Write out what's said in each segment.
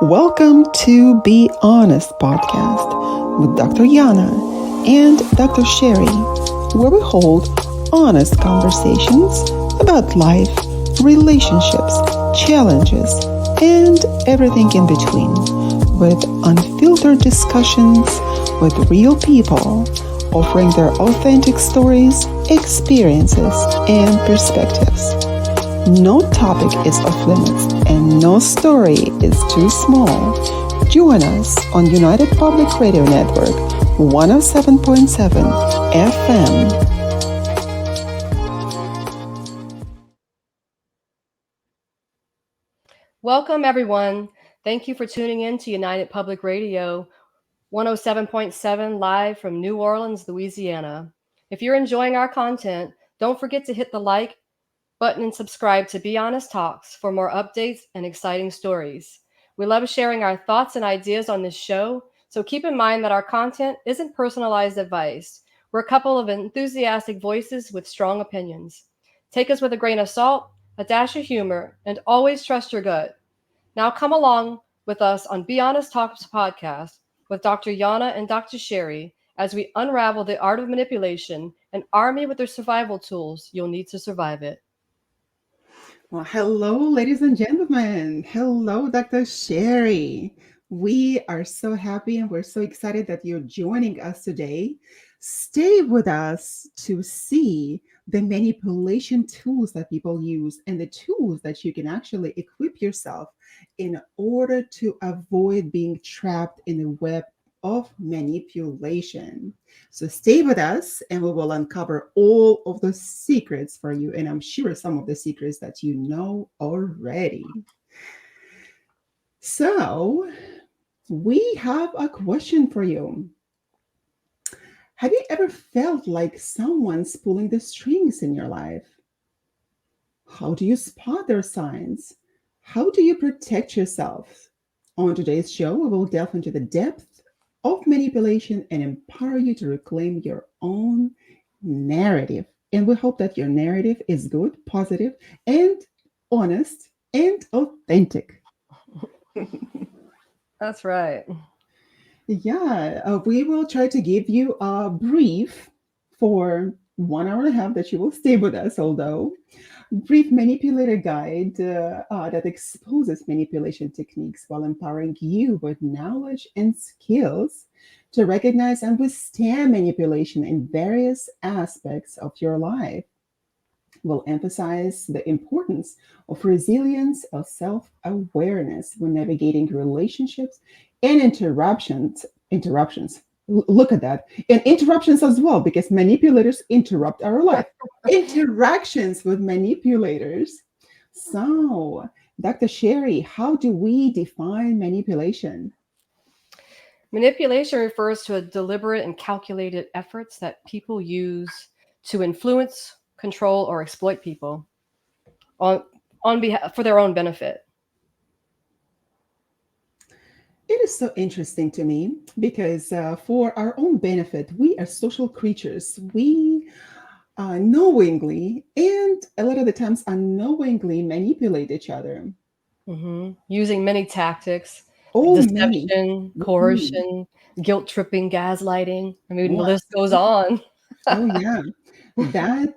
Welcome to Be Honest podcast with Dr. Yana and Dr. Sherry, where we hold honest conversations about life, relationships, challenges, and everything in between, with unfiltered discussions with real people, offering their authentic stories, experiences, and perspectives. No topic is off limits and no story is too small. Join us on United Public Radio Network 107.7 FM. Welcome, everyone. Thank you for tuning in to United Public Radio 107.7 live from New Orleans, Louisiana. If you're enjoying our content, don't forget to hit the like button and subscribe to Be Honest Talks for more updates and exciting stories. We love sharing our thoughts and ideas on this show, so keep in mind that our content isn't personalized advice. We're a couple of enthusiastic voices with strong opinions. Take us with a grain of salt, a dash of humor, and always trust your gut. Now come along with us on Be Honest Talks podcast with Dr. Yana and Dr. Sherry as we unravel the art of manipulation and arm you with the survival tools you'll need to survive it. Well, hello, ladies and gentlemen. Hello, Dr. Sherry. We are so happy and we're so excited that you're joining us today. Stay with us to see the manipulation tools that people use and the tools that you can actually equip yourself in order to avoid being trapped in the web of manipulation. So stay with us and we will uncover all of the secrets for you. And I'm sure some of the secrets that you know already. So we have a question for you. Have you ever felt like someone's pulling the strings in your life? How do you spot their signs? How do you protect yourself? On today's show, we will delve into the depth of manipulation and empower you to reclaim your own narrative. And we hope that your narrative is good, positive, and honest and authentic. That's right. Yeah, we will try to give you a brief for 1 hour and a half that you will stay with us, although brief manipulator guide that exposes manipulation techniques while empowering you with knowledge and skills to recognize and withstand manipulation in various aspects of your life. Will emphasize the importance of resilience of self-awareness when navigating relationships and interruptions. Look at that. And interruptions as well, because manipulators interrupt our life. Interactions with manipulators. So, Dr. Sherry, how do we define manipulation? Manipulation refers to a deliberate and calculated efforts that people use to influence, control, or exploit people on on behalf for their own benefit. It is so interesting to me because for our own benefit, we are social creatures. We knowingly and a lot of the times unknowingly manipulate each other. Using many tactics like Oh, many. deception, Mhm. coercion, guilt tripping, gaslighting. I mean, the Oh, list goes absolutely. on. Oh, yeah. That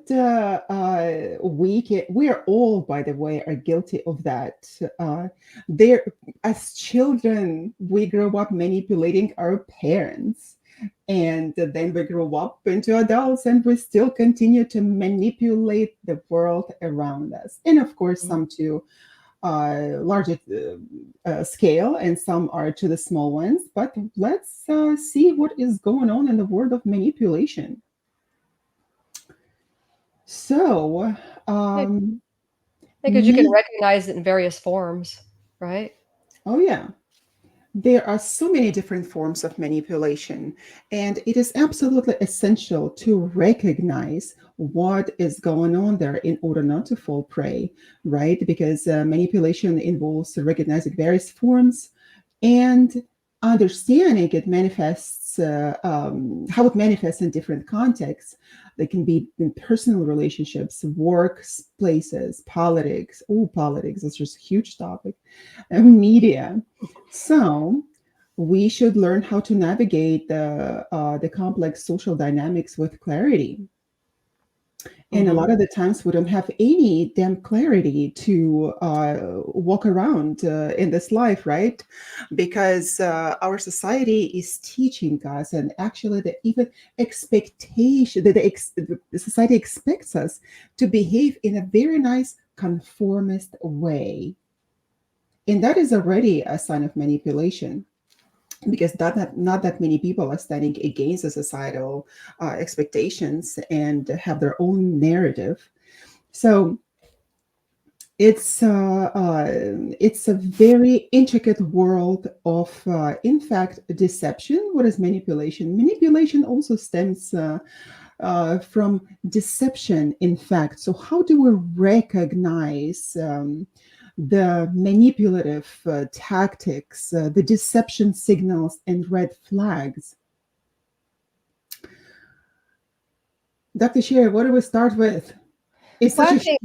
we are all, by the way, are guilty of that. There, as children, we grow up manipulating our parents, and then we grow up into adults, and we still continue to manipulate the world around us. And of course, Mhm. some to larger scale, and some are to the small ones. But let's see what is going on in the world of manipulation. So, Yeah, um, because you can me, recognize it in various forms, right? oh yeah, there are so many different forms of manipulation, and it is absolutely essential to recognize what is going on there in order not to fall prey, right? Because manipulation involves recognizing various forms and understanding it manifests, how it manifests in different contexts. They can be in personal relationships, workplaces, politics. Oh, politics is just a huge topic, and media. So we should learn how to navigate the complex social dynamics with clarity. And a Mm-hmm. lot of the times we don't have any damn clarity to walk around in this life, right? Because our society is teaching us, and actually, the even expectation that the society expects us to behave in a very nice conformist way. And that is already a sign of manipulation, because not that many people are standing against the societal expectations and have their own narrative. So it's a very intricate world of, in fact, deception. What is manipulation? Manipulation also stems from deception, in fact. So how do we recognize the manipulative tactics, the deception signals, and red flags? Dr. Sherry, what do we start with? It's Well, such I a think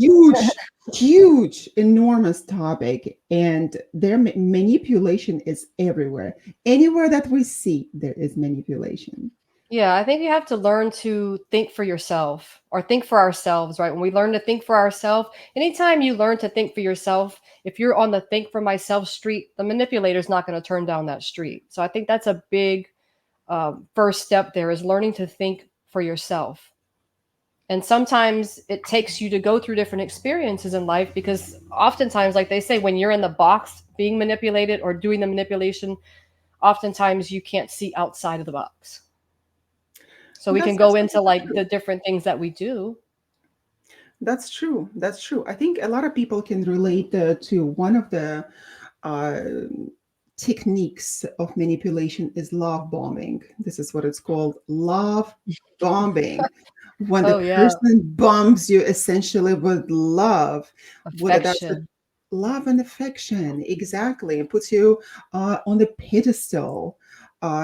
huge, enormous topic, and their manipulation is everywhere. Anywhere that we see, there is manipulation. Yeah, I think you have to learn to think for yourself or think for ourselves, right? When we learn to think for ourselves, anytime you learn to think for yourself, if you're on the think for myself street, the manipulator's not going to turn down that street. So I think that's a big first step there is learning to think for yourself. And sometimes it takes you to go through different experiences in life because oftentimes, like they say, when you're in the box being manipulated or doing the manipulation, oftentimes you can't see outside of the box. So we can That's go into absolutely like true. the different things that we do. That's true. That's true. I think a lot of people can relate to one of the uh, techniques of manipulation is love bombing. This is what it's called, love bombing. When the Oh yeah, person bombs you essentially with love, whether that's with affection. love and affection, exactly, and puts you on the pedestal,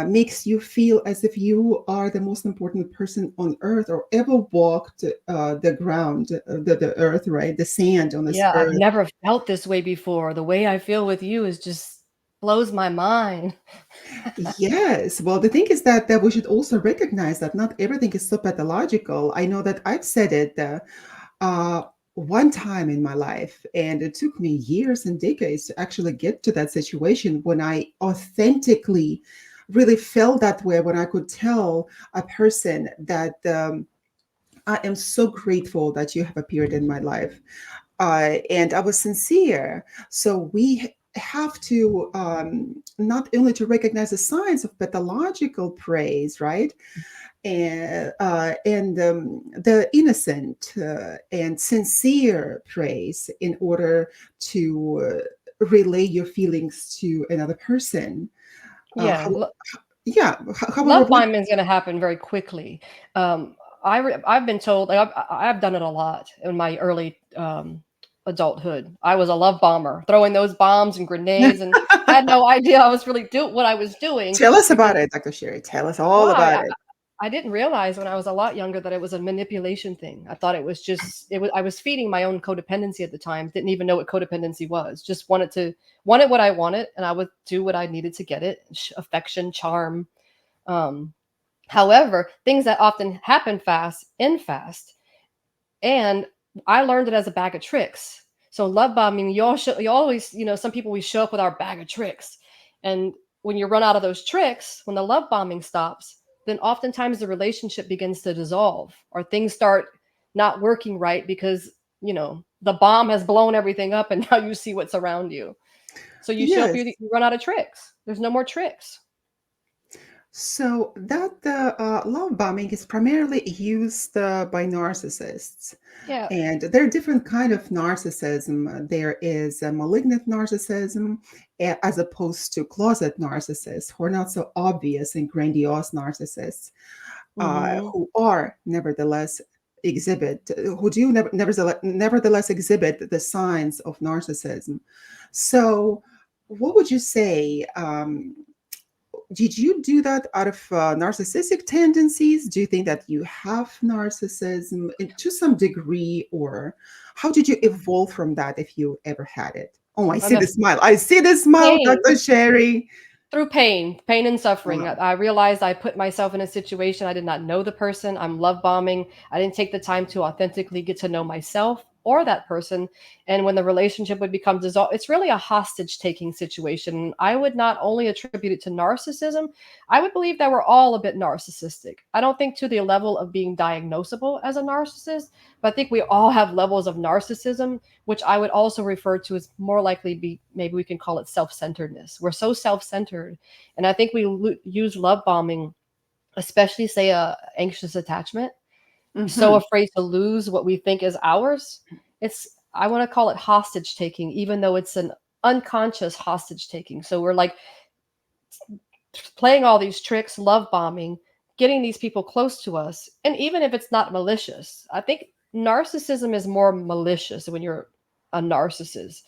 makes you feel as if you are the most important person on earth or ever walked the ground, the earth, right? The sand on this Yeah, I've earth. never felt this way before. The way I feel with you is just blows my mind. Yes. Well, the thing is that we should also recognize that not everything is so pathological. I know that I've said it uh, one time in my life, and it took me years and decades to actually get to that situation when I authentically really felt that way, when I could tell a person that I am so grateful that you have appeared in my life. And I was sincere. So we have to not only to recognize the signs of pathological praise, right? And the innocent and sincere praise in order to relay your feelings to another person. Yeah, How, yeah. However, love bombing is going to happen very quickly. Um, I've been told like, I've done it a lot in my early adulthood. I was a love bomber, throwing those bombs and grenades, and had no idea I was really do what I was doing tell us because about it, Dr. Sherry. Tell us all why about it. I didn't realize when I was a lot younger that it was a manipulation thing. I thought it was just it was I was feeding my own codependency at the time. Didn't even know what codependency was. Just wanted what I wanted, and I would do what I needed to get it. Affection, charm. Um, However, things that often happen fast end fast, and I learned it as a bag of tricks. So love bombing, you always, some people we show up with our bag of tricks, and when you run out of those tricks, when the love bombing stops, then oftentimes the relationship begins to dissolve or things start not working right because the bomb has blown everything up, and now you see what's around you. So you show up, Yes. you run out of tricks. There's no more tricks. So that the love bombing is primarily used by narcissists, Yeah, and there are different kind of narcissism. There is a malignant narcissism, as opposed to closet narcissists, who are not so obvious and grandiose narcissists, hmm, who are nevertheless exhibit, who do nevertheless exhibit the signs of narcissism. So, what would you say? did you do that out of narcissistic tendencies? Do you think that you have narcissism to some degree, or how did you evolve from that if you ever had it? Oh, I On see the the smile. I see the smile, pain, Dr. Sherry. through pain and suffering. Wow. I realized I put myself in a situation. I did not know the person. I'm love bombing. I didn't take the time to authentically get to know myself or that person. And when the relationship would become dissolved, it's really a hostage taking situation. I would not only attribute it to narcissism, I would believe that we're all a bit narcissistic. I don't think to the level of being diagnosable as a narcissist, but I think we all have levels of narcissism, which I would also refer to as more likely be, maybe we can call it self-centeredness. We're so self-centered, and I think we use love bombing, especially say a anxious attachment, so Mhm. afraid to lose what we think is ours. It's, I want to call it hostage taking, even though it's an unconscious hostage taking. So we're like playing all these tricks, love bombing, getting these people close to us. And even if it's not malicious, I think narcissism is more malicious when you're a narcissist.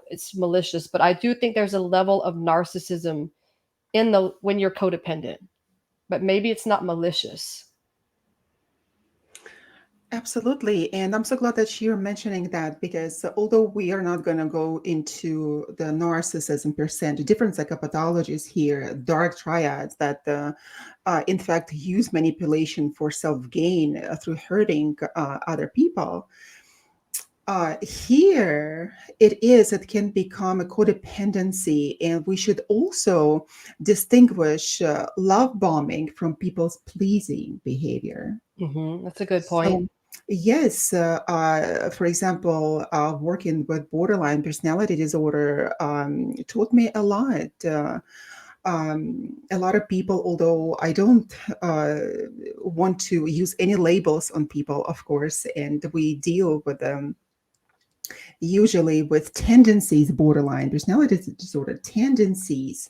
It's malicious, but I do think there's a level of narcissism in the when you're codependent, but maybe it's not malicious. Absolutely. And I'm so glad that you're mentioning that because although we are not going to go into the narcissism percent, different psychopathologies here, dark triads that, in fact, use manipulation for self gain through hurting other people. Here it can become a codependency, and we should also distinguish love bombing from people's pleasing behavior. That's a good point. So, yes, for example, working with borderline personality disorder taught me a lot. A lot of people, although I don't want to use any labels on people, of course, and we deal with them usually with tendencies, borderline personality disorder tendencies,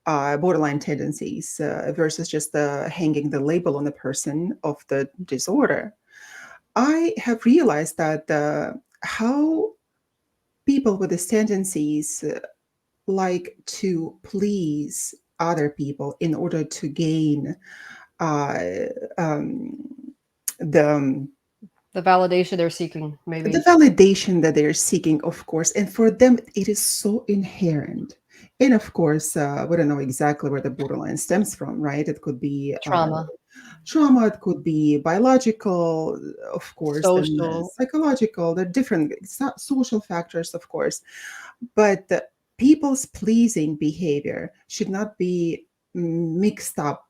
borderline tendencies versus just hanging the label on the person of the disorder. I have realized that how people with these tendencies like to please other people in order to gain uh, um, the The validation they're seeking, the maybe. validation that they're seeking, of course, and for them it is so inherent. And of course, we don't know exactly where the borderline stems from, right? It could be Trauma, trauma, it could be biological, of course, and social. psychological. There are different social factors, of course, but people's pleasing behavior should not be mixed up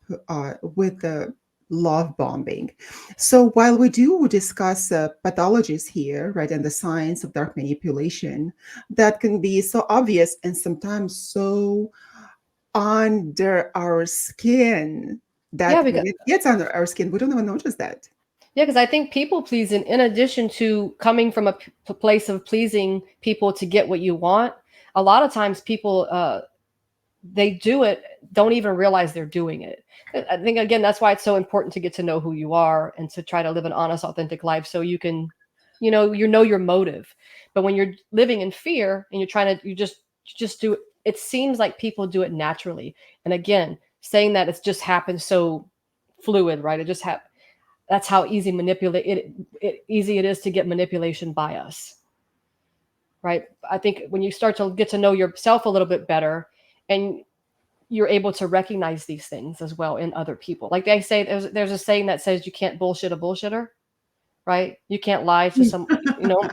with the love bombing. So while we do discuss pathologies here, right, and the science of dark manipulation, that can be so obvious and sometimes so under our skin Yeah, that because when it gets under our skin, we don't even notice that. yeah, because I think people pleasing, in addition to coming from a place of pleasing people to get what you want, a lot of times people they do it, don't even realize they're doing it. I think again that's why it's so important to get to know who you are and to try to live an honest, authentic life, so you can, you know your motive. But when you're living in fear and you're trying to, you just do it. It seems like people do it naturally. And again, saying that it's just happened so fluid, right? It just happened. That's how easy it is to get manipulation by us, right? I think when you start to get to know yourself a little bit better, and you're able to recognize these things as well in other people. Like they say, there's a saying that says you can't bullshit a bullshitter, right? You can't lie to some, you know.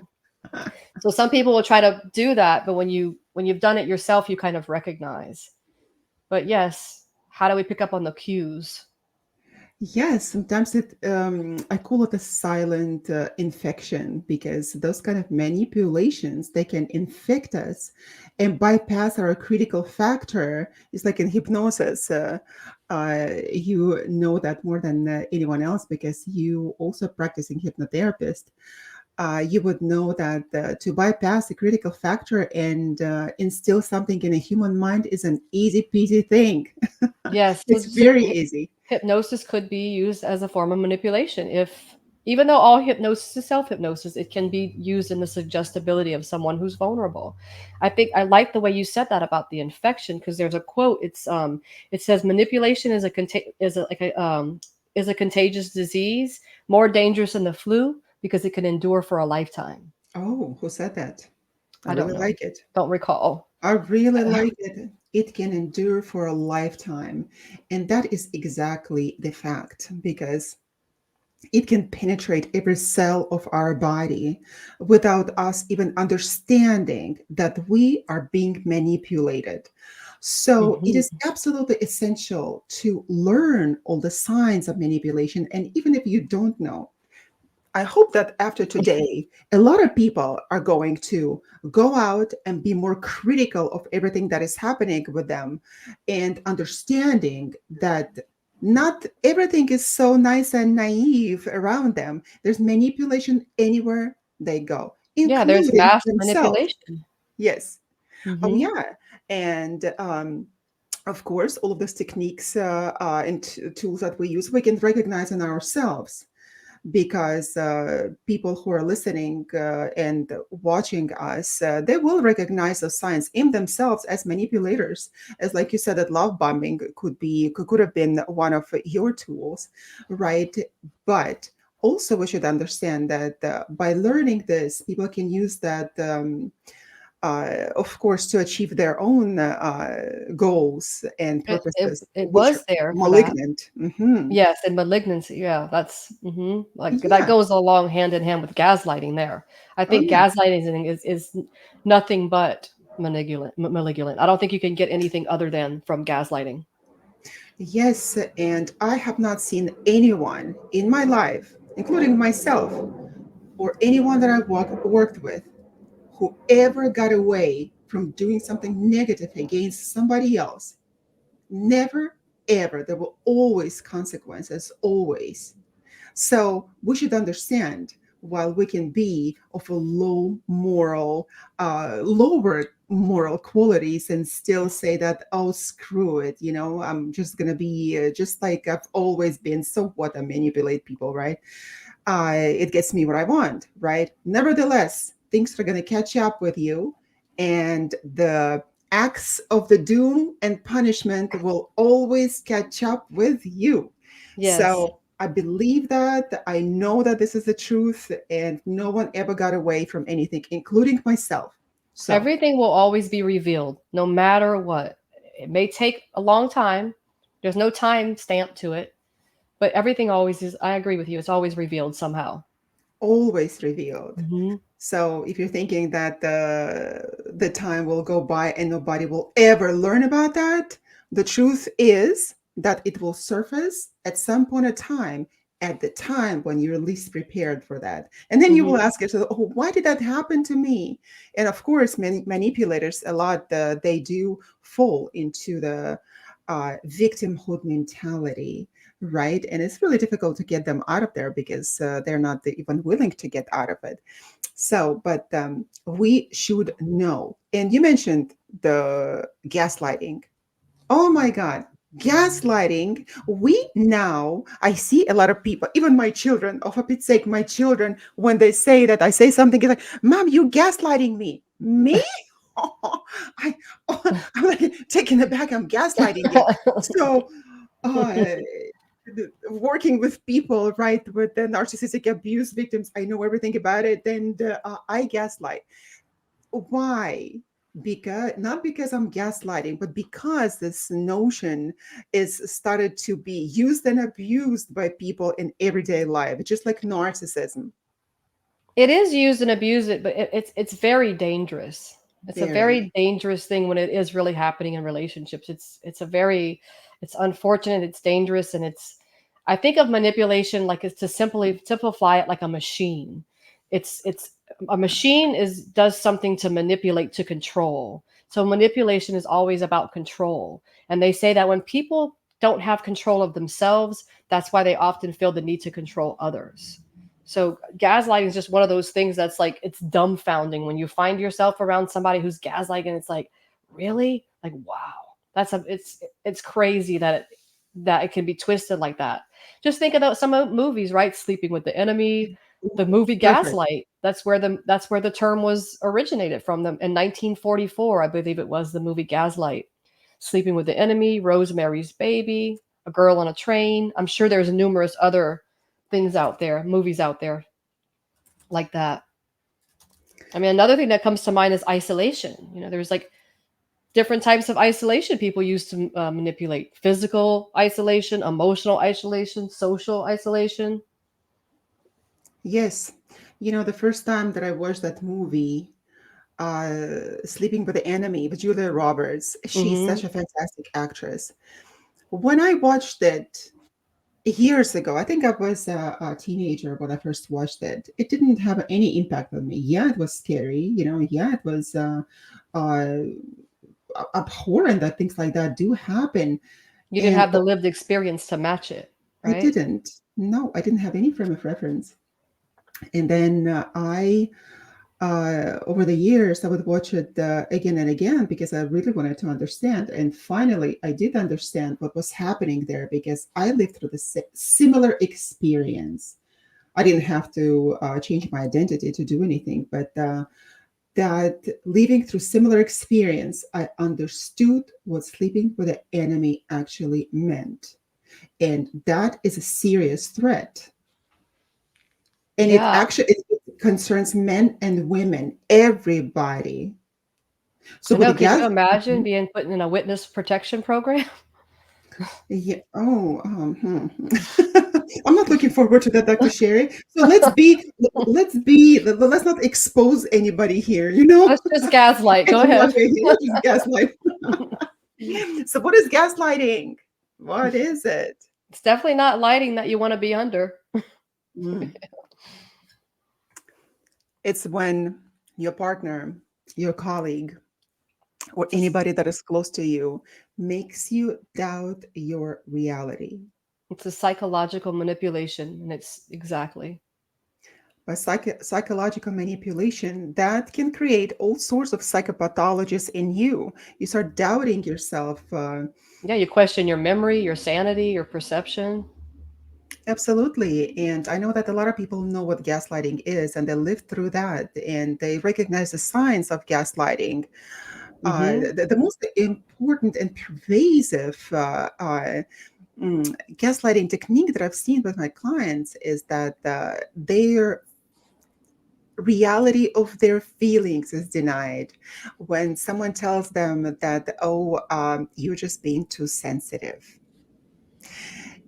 So some people will try to do that, but when you've done it yourself, you kind of recognize. But yes, how do we pick up on the cues? Yes, sometimes I call it a silent infection because those kind of manipulations, they can infect us and bypass our critical factor. It's like in hypnosis. You know that more than anyone else because you also practicing hypnotherapist. You would know that to bypass the critical factor and instill something in a human mind is an easy peasy thing. Yes, It's very easy. hypnosis could be used as a form of manipulation if Even though all hypnosis is self hypnosis, it can be used in the suggestibility of someone who's vulnerable. I think I like the way you said that about the infection, because there's a quote. It says manipulation is a contagious disease, more dangerous than the flu because it can endure for a lifetime. Oh, who said that? I I don't really know. like it. Don't recall. I really like it. It can endure for a lifetime. And that is exactly the fact because it can penetrate every cell of our body without us even understanding that we are being manipulated. So it Hmm. is absolutely essential to learn all the signs of manipulation. And even if you don't know, I hope that after today, a lot of people are going to go out and be more critical of everything that is happening with them and understanding that not everything is so nice and naive around them. There's manipulation anywhere they go, Yeah, there's including mass themselves. manipulation. Yes. Oh, Hmm. yeah. And of course, all of those techniques and tools that we use, we can recognize in ourselves because people who are listening and watching us, they will recognize the signs in themselves as manipulators. As like you said, that love bombing could have been one of your tools, right? But also we should understand that by learning this, people can use that. Of course, to achieve their own goals and purposes, It which are was there for that. malignant. Hmm. Yes, and malignancy. Yeah, that's like that Yeah. goes along hand in hand with gaslighting. There, I Oh, think yeah. gaslighting is nothing but malignant. I don't think you can get anything other than from gaslighting. Yes, and I have not seen anyone in my life, including myself or anyone that I worked with, who ever got away from doing something negative against somebody else. Never, ever. There were always consequences, always. So we should understand while we can be of a lower moral qualities and still say that, oh, screw it, I'm just going to be just like I've always been. So what? I manipulate people, right? It gets me what I want, right? Nevertheless, things are going to catch up with you, and the acts of the doom and punishment will always catch up with you. Yes, So I believe that. I know that this is the truth, and no one ever got away from anything, including myself. So everything will always be revealed, no matter what. It may take a long time. There's no time stamp to it, but everything always is. I agree with you. It's always revealed somehow. always revealed. Hmm. So if you're thinking that the time will go by and nobody will ever learn about that, the truth is that it will surface at some point in time, at the time when you're least prepared for that. And then you Hmm. will ask yourself, oh, why did that happen to me? And of course, many manipulators, a lot, they do fall into the victimhood mentality, right? And it's really difficult to get them out of there because they're not even willing to get out of it. So, but we should know. And you mentioned the gaslighting. Oh my God, gaslighting. We now, I see a lot of people, even my children, oh, for Pete's sake, my children, when they say that, I say something, it's like, Mom, you gaslighting me. Me? I, I'm like taken aback. I'm gaslighting you. So, uh, working with people, right, with the narcissistic abuse victims, I know everything about it, and I gaslight. Why? Because not because I'm gaslighting, but because this notion is started to be used and abused by people in everyday life, just like narcissism. It is used and abused, but it's very dangerous. It's a Very. very dangerous thing when it is really happening in relationships. It's unfortunate, it's dangerous, and it's I think of manipulation like it's to simply simplify it like a machine. It's a machine is does something to manipulate to control. So manipulation is always about control. And they say that when people don't have control of themselves, that's why they often feel the need to control others. So gaslighting is just one of those things that's like it's dumbfounding when you find yourself around somebody who's gaslighting. It's like, really? Like, wow. It's crazy that that it can be twisted like that. Just think about some movies, right? Sleeping with the Enemy, the movie Perfect. Gaslight. That's where the term was originated from them in 1944, I believe it was the movie Gaslight. Sleeping with the Enemy, Rosemary's Baby, A Girl on a Train. I'm sure there's numerous other things out there, movies out there like that. I mean, another thing that comes to mind is isolation. There's like different types of isolation people use to manipulate: physical isolation, emotional isolation, social isolation. Yes. The first time that I watched that movie, Sleeping with the Enemy with Julia Roberts, she's Hmm. such a fantastic actress. When I watched it years ago, I think I was a teenager when I first watched it. It didn't have any impact on me. Yeah, it was scary. Yeah, it was uh, abhorrent that things like that do happen. You didn't And have the lived experience to match it, I right? didn't. No, I didn't have any frame of reference. And then over the years, I would watch it again and again because I really wanted to understand. And finally, I did understand what was happening there because I lived through the similar experience. I didn't have to change my identity to do anything, but that living through similar experience, I understood what sleeping with the enemy actually meant. And that is a serious threat. And Yeah. it concerns men and women, everybody. So I with know. the Could you gas, imagine being put in a witness protection program? yeah, oh, I'm not looking forward to that, Dr. Sherry. So let's not expose anybody here, Let's just gaslight. Go ahead. Okay, let's just gaslight. So what is gaslighting? What is it? It's definitely not lighting that you want to be under. Mm. It's when your partner, your colleague, or It's a, anybody that is close to you makes you doubt your reality. it's a psychological manipulation, and it's exactly. By psychological manipulation, that can create all sorts of psychopathologies in you. You start doubting yourself. Yeah, you question your memory, your sanity, your perception. Absolutely. And I know that a lot of people know what gaslighting is and they live through that and they recognize the signs of gaslighting. Hmm. The most important and pervasive gaslighting technique that I've seen with my clients is that their reality of their feelings is denied when someone tells them that, oh, you're just being too sensitive.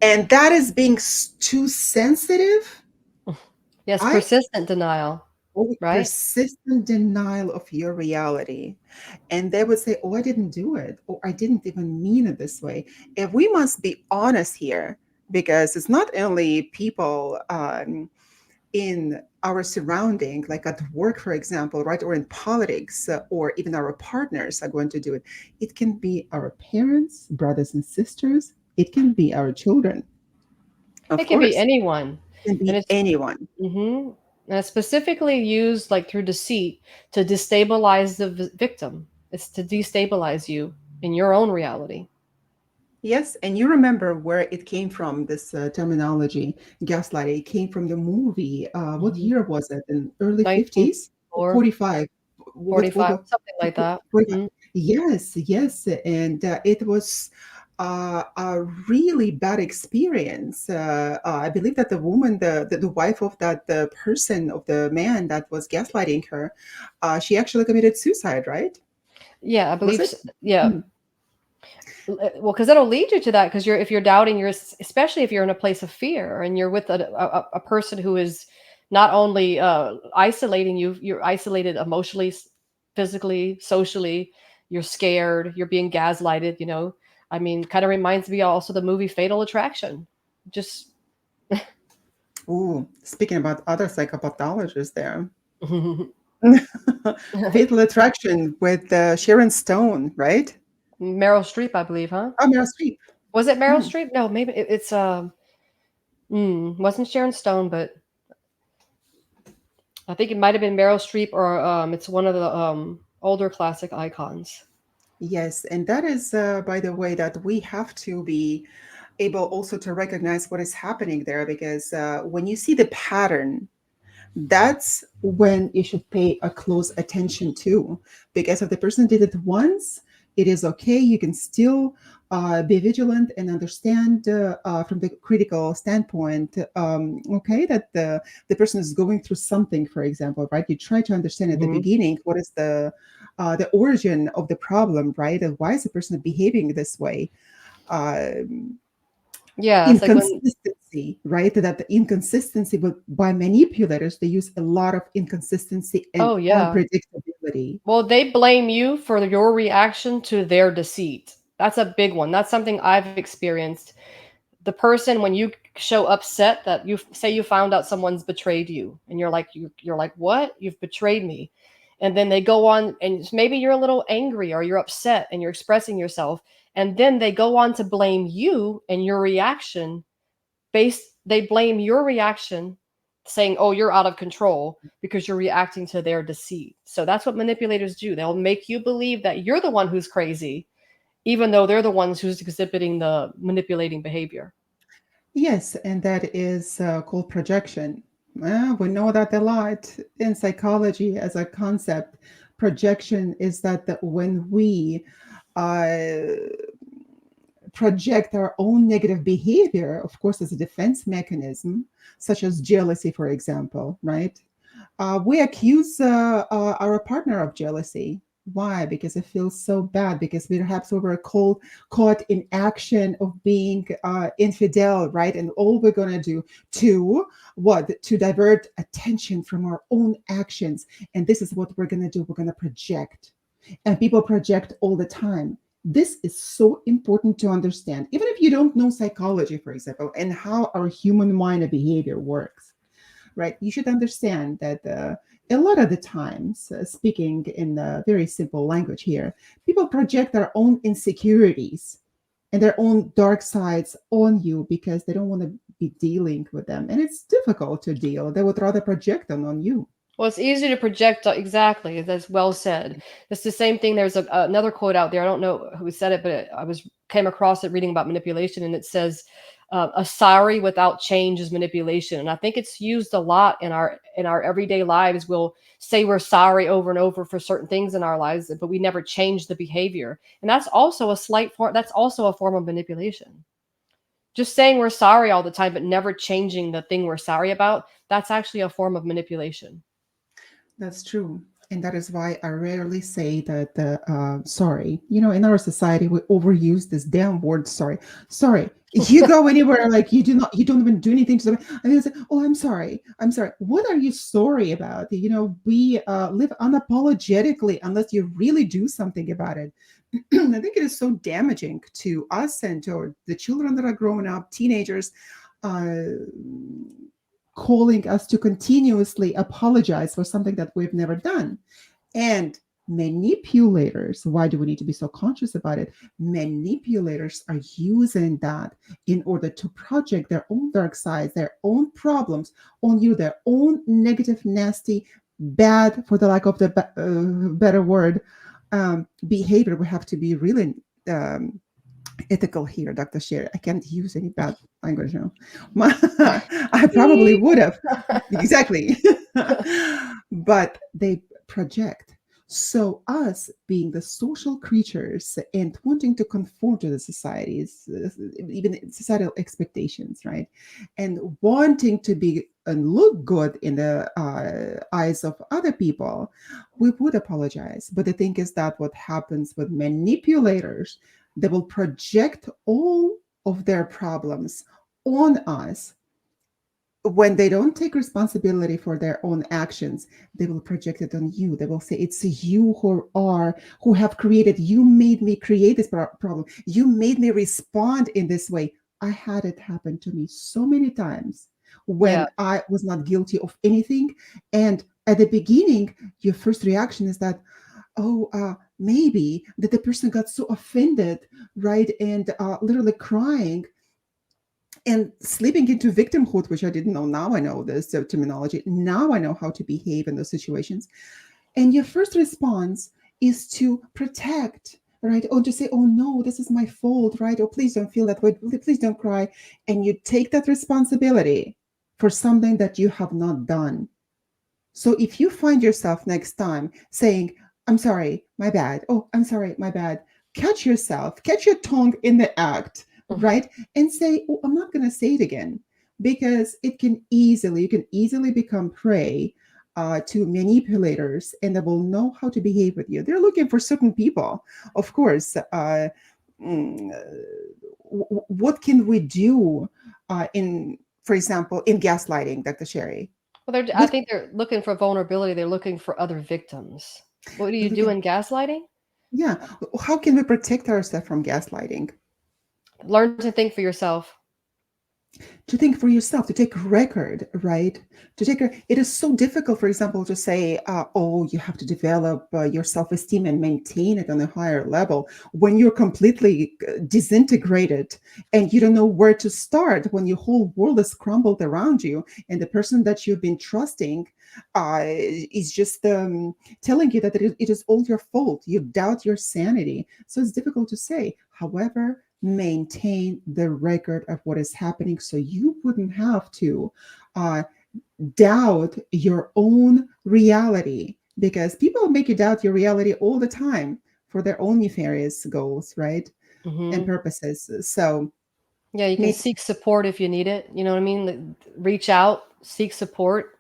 And that is being too sensitive. Yes, I persistent denial, right? persistent denial of your reality. And they would say, oh, I didn't do it, or I didn't even mean it this way. If we must be honest here, because it's not only people in our surrounding, like at work, for example, right, or in politics, or even our partners are going to do it. It can be our parents, brothers and sisters. It can be our children, It of can be course. anyone, It can and be it's anyone. hmm and it's specifically used like through deceit to destabilize the victim. It's to destabilize you in your own reality. Yes, and you remember where it came from, this terminology, gaslighting. It came from the movie. What Hmm. year was it? In early 50s? 1944, 45.45, something like that. 45. Hmm. Yes, yes. And it was a really bad experience. I believe that the woman, the wife of that person, of the man that was gaslighting her, she actually committed suicide, right? Yeah, I Was believe. it? Yeah, Mm. well, because that'll lead you to that. Because if you're doubting, especially if you're in a place of fear and you're with a person who is not only isolating you, you're isolated emotionally, physically, socially. You're scared. You're being gaslighted. I mean, kind of reminds me also the movie Fatal Attraction. Just Ooh, speaking about other psychopathologists there. Fatal Attraction with Sharon Stone, right? Meryl Streep, I believe, huh? Oh, Meryl Streep. Was it Meryl Mm. Streep? No, maybe it's wasn't Sharon Stone, but I think it might have been Meryl Streep, or it's one of the older classic icons. Yes, and that is, by the way, that we have to be able also to recognize what is happening there, because when you see the pattern, that's when you should pay a close attention to. Because if the person did it once, it is okay. You can still be vigilant and understand from the critical standpoint, okay, that the person is going through something, for example, right? You try to understand at the Mhm. beginning what is the origin of the problem, right? And why is the person behaving this way? Um, Yeah, it's like when Inconsistency, right? That the inconsistency, but by manipulators, they use a lot of inconsistency and oh, yeah. unpredictability. Well, they blame you for your reaction to their deceit. That's a big one. That's something I've experienced. The person, when you show upset that you say you found out someone's betrayed you, and you're like, what? You've betrayed me. And then they go on, and maybe you're a little angry or you're upset and you're expressing yourself, and then they go on to blame you and your reaction. They blame your reaction, saying, oh, you're out of control because you're reacting to their deceit. So that's what manipulators do. They'll make you believe that you're the one who's crazy, even though they're the ones who's exhibiting the manipulating behavior. Yes, and that is called projection. We know that a lot in psychology as a concept. Projection is that when we uh, project our own negative behavior, of course, as a defense mechanism, such as jealousy, for example, right? We accuse our partner of jealousy. Why? Because it feels so bad. Because perhaps we were caught in action of being infidel, right? And all we're gonna do to what? To divert attention from our own actions. And this is what we're gonna do. We're gonna project, and people project all the time. This is so important to understand, even if you don't know psychology, for example, and how our human mind and behavior works, right? You should understand that a lot of the times, speaking in a very simple language here, people project their own insecurities and their own dark sides on you because they don't want to be dealing with them. And it's difficult to deal. They would rather project them on you. Well, it's easy to project exactly. That's well said. It's the same thing. There's another quote out there. I don't know who said it, but I was came across it reading about manipulation, and it says, "A sorry without change is manipulation." And I think it's used a lot in our everyday lives. We'll say we're sorry over and over for certain things in our lives, but we never change the behavior, and that's also a slight form. That's also a form of manipulation. Just saying we're sorry all the time, but never changing the thing we're sorry about. That's actually a form of manipulation. That's true. And that is why I rarely say that sorry. You know, in our society, we overuse this damn word sorry. Sorry. You go anywhere, like you don't even do anything to them. And they say, oh, I'm sorry. I'm sorry. What are you sorry about? You know, we live unapologetically unless you really do something about it. I think it is so damaging to us and to the children that are growing up, teenagers. Uh, Calling us to continuously apologize for something that we've never done. And manipulators, why do we need to be so conscious about it? Manipulators are using that in order to project their own dark sides, their own problems on you, their own negative, nasty, bad, for the lack of the better word, behavior. We have to be really ethical here, Dr. Sher. I can't use any bad language now. I probably would have. Exactly. But they project. So, us being the social creatures and wanting to conform to the societies, even societal expectations, right? And wanting to be and look good in the eyes of other people, we would apologize. But the thing is that what happens with manipulators, they will project all of their problems on us. When they don't take responsibility for their own actions, they will project it on you. They will say, it's you who have created, you made me create this problem, you made me respond in this way. I had it happen to me so many times Yeah. when I was not guilty of anything. And at the beginning, your first reaction is that, oh, maybe that the person got so offended, right? And literally crying and slipping into victimhood, which I didn't know. Now I know this terminology. Now I know how to behave in those situations. And your first response is to protect, right? Or to say, oh no, this is my fault, right? Oh, please don't feel that way. Please don't cry. And you take that responsibility for something that you have not done. So if you find yourself next time saying, I'm sorry, my bad. Oh, I'm sorry, my bad. Catch yourself, catch your tongue in the act, Mhm. right? And say, oh, I'm not going to say it again, because you can easily become prey to manipulators, and they will know how to behave with you. They're looking for certain people, of course. Mm, what can we do for example, in gaslighting, Dr. Sherry? Well, I What think they're looking for vulnerability. They're looking for other victims. What do you look do at in gaslighting? Yeah. How can we protect ourselves from gaslighting? Learn to think for yourself. To think for yourself, to take record, right? It is so difficult, for example, to say, oh, you have to develop your self-esteem and maintain it on a higher level when you're completely disintegrated and you don't know where to start, when your whole world is crumbled around you and the person that you've been trusting is just telling you that it is all your fault. You doubt your sanity. So it's difficult to say. However, maintain the record of what is happening so you wouldn't have to uh, doubt your own reality, because people make you doubt your reality all the time for their own nefarious goals, right? And Hmm. purposes. So Yeah, you can ma- seek support if you need it. You know what I mean? Reach out, seek support.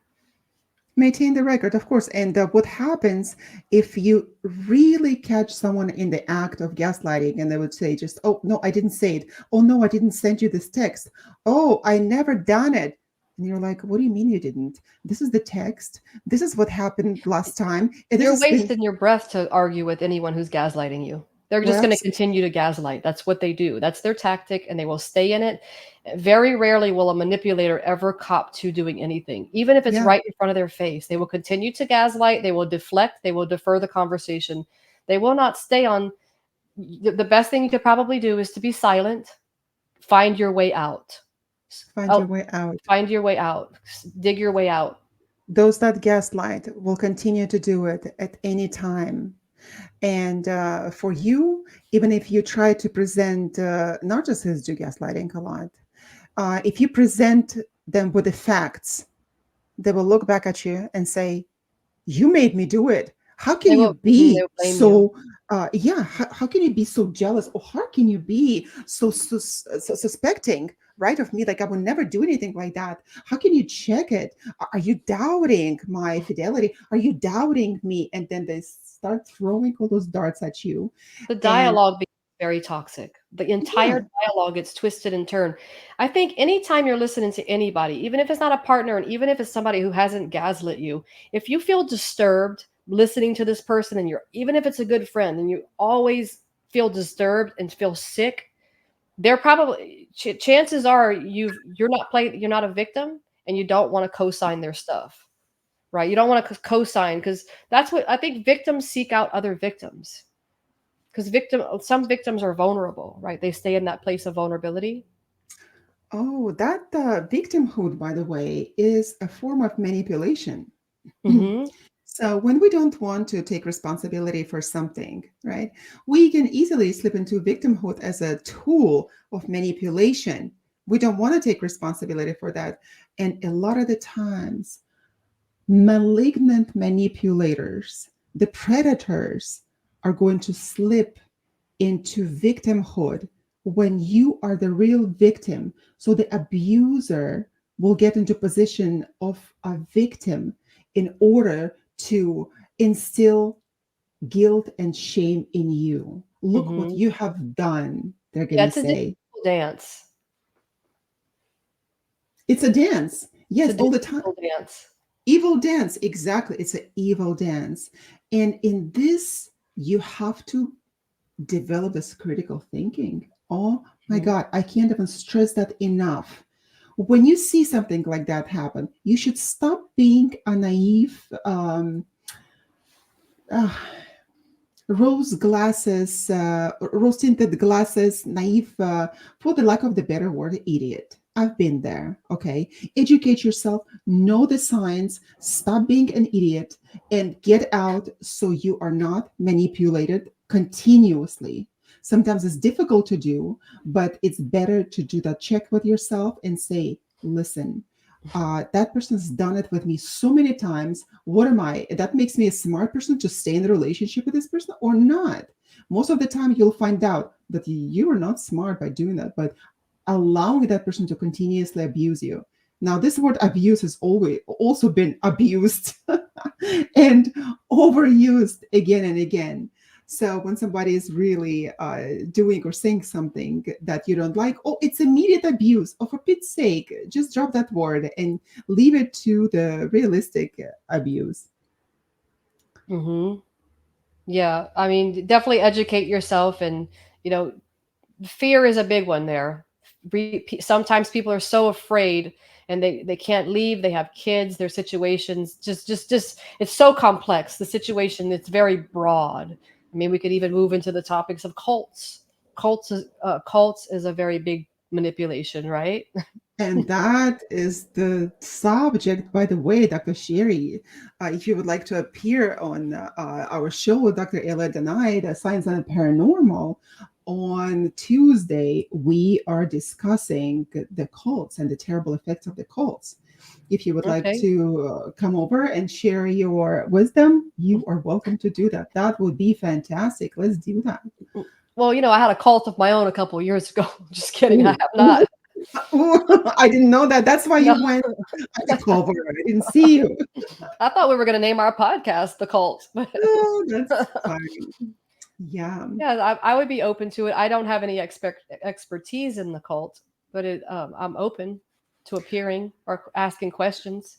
maintain the record, of course. And what happens if you really catch someone in the act of gaslighting and they would say, just, oh, no, I didn't say it. Oh, no, I didn't send you this text. Oh, I never done it. And you're like, what do you mean you didn't? This is the text. This is what happened last time. And this You're has been, wasting your breath to argue with anyone who's gaslighting you. They're just well, going to continue to gaslight. That's what they do. That's their tactic, and they will stay in it. Very rarely will a manipulator ever cop to doing anything, even if it's yeah, right in front of their face. They will continue to gaslight. They will deflect. They will defer the conversation. They will not stay on. The best thing you could probably do is to be silent. Find your way out. find your Oh, way out. find your way out. Dig your way out. Those that gaslight will continue to do it at any time. And for you, even if you try to present narcissists do gaslighting a lot, if you present them with the facts, they will look back at you and say, you made me do it. How can you They be will blame you. so yeah, how can you be so jealous, or how can you be so suspecting, right, of me, like I would never do anything like that? How can you check it? Are you doubting my fidelity? Are you doubting me? And then they start throwing all those darts at you. The And dialogue becomes very toxic. The entire yeah, dialogue gets twisted and turned. I think anytime you're listening to anybody, even if it's not a partner and even if it's somebody who hasn't gaslit you, if you feel disturbed listening to this person and you're even if it's a good friend and you always feel disturbed and feel sick, they're probably chances are you're not a victim and you don't want to co-sign their stuff. Right? You don't want to co-sign because that's what I think victims seek out other victims because some victims are vulnerable, right? They stay in that place of vulnerability. oh, that victimhood, by the way, is a form of manipulation. Hmm. So when we don't want to take responsibility for something, right, we can easily slip into victimhood as a tool of manipulation. We don't want to take responsibility for that. And a lot of the times, malignant manipulators, the predators, are going to slip into victimhood when you are the real victim. So the abuser will get into position of a victim in order to instill guilt and shame in you. Look what Hmm. you have done, they're going Yeah, to it's a say. difficult dance. It's a dance. It's Yes, a all the time. difficult dance. Evil dance. Exactly. It's an evil dance. And in this, you have to develop this critical thinking. Oh my Mhm. God, I can't even stress that enough. When you see something like that happen, you should stop being a naive, uh, rose tinted glasses, naive, for the lack of the better word, idiot. I've been there. Okay. Educate yourself, know the signs, stop being an idiot, and get out so you are not manipulated continuously. Sometimes it's difficult to do, but it's better to do that check with yourself and say, listen, that person's done it with me so many times. What am I? That makes me a smart person to stay in the relationship with this person or not. Most of the time, you'll find out that you are not smart by doing that, but allowing that person to continuously abuse you. Now, this word abuse has always also been abused and overused again and again. So when somebody is really doing or saying something that you don't like, oh, it's immediate abuse. Oh, for Pete's sake, just drop that word and leave it to the realistic abuse. Hmm. Yeah, I mean, definitely educate yourself, and you know, fear is a big one there. Sometimes people are so afraid, and they can't leave. They have kids. Their situations just it's so complex. The situation, it's very broad. I mean, we could even move into the topics of cults. Cults is a very big manipulation, right? And that is the subject, by the way, Dr. Sherry. If you would like to appear on our show with Dr. Ella Denai, the Science and the Paranormal, on Tuesday, we are discussing the cults and the terrible effects of the cults. If you would like Okay. to come over and share your wisdom, you are welcome to do that. That would be fantastic. Let's do that. Well, I had a cult of my own a couple of years ago. Just kidding. I Ooh, have ooh, not. I didn't know that. That's why No. you went undercover. I didn't see you. I thought we were going to name our podcast The Cult. But Oh, that's fine. Yeah. yeah, I would be open to it. I don't have any expertise in the cult, but I'm open to appearing or asking questions.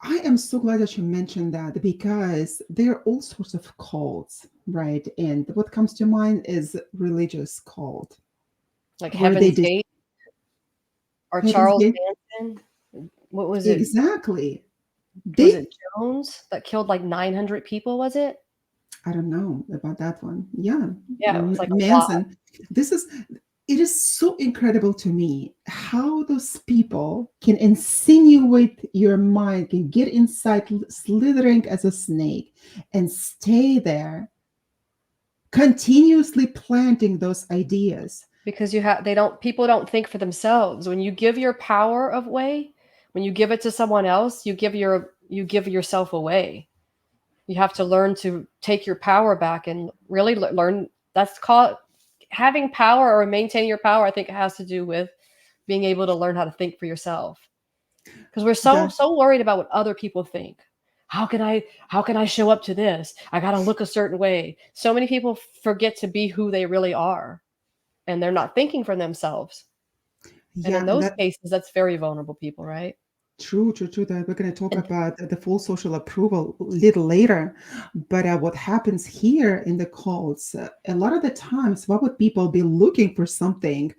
I am so glad that you mentioned that because there are all sorts of cults, right? And what comes to mind is religious cult, Like where they Heaven's dis- Gate or Heaven's Charles Gate. Manson. What was it? Exactly. Was They it Jones that killed like 900 people? Was it? I don't know about that one. Yeah. Yeah, it was like a lot. Manson. This is it is so incredible to me how those people can insinuate your mind, can get inside, slithering as a snake, and stay there, continuously planting those ideas. Because they don't people don't think for themselves. When you give your power away, when you give it to someone else, you give yourself away. You have to learn to take your power back and really learn. That's called having power or maintaining your power. I think it has to do with being able to learn how to think for yourself, because we're That so worried about what other people think. How can I show up to this? I got to look a certain way. So many people forget to be who they really are, and they're not thinking for themselves. And in yeah, and those that cases, that's very vulnerable people, right? true, true, true. That we're going to talk And about the full social approval a little later. But what happens here in the cults, a lot of the times, what would people be looking for something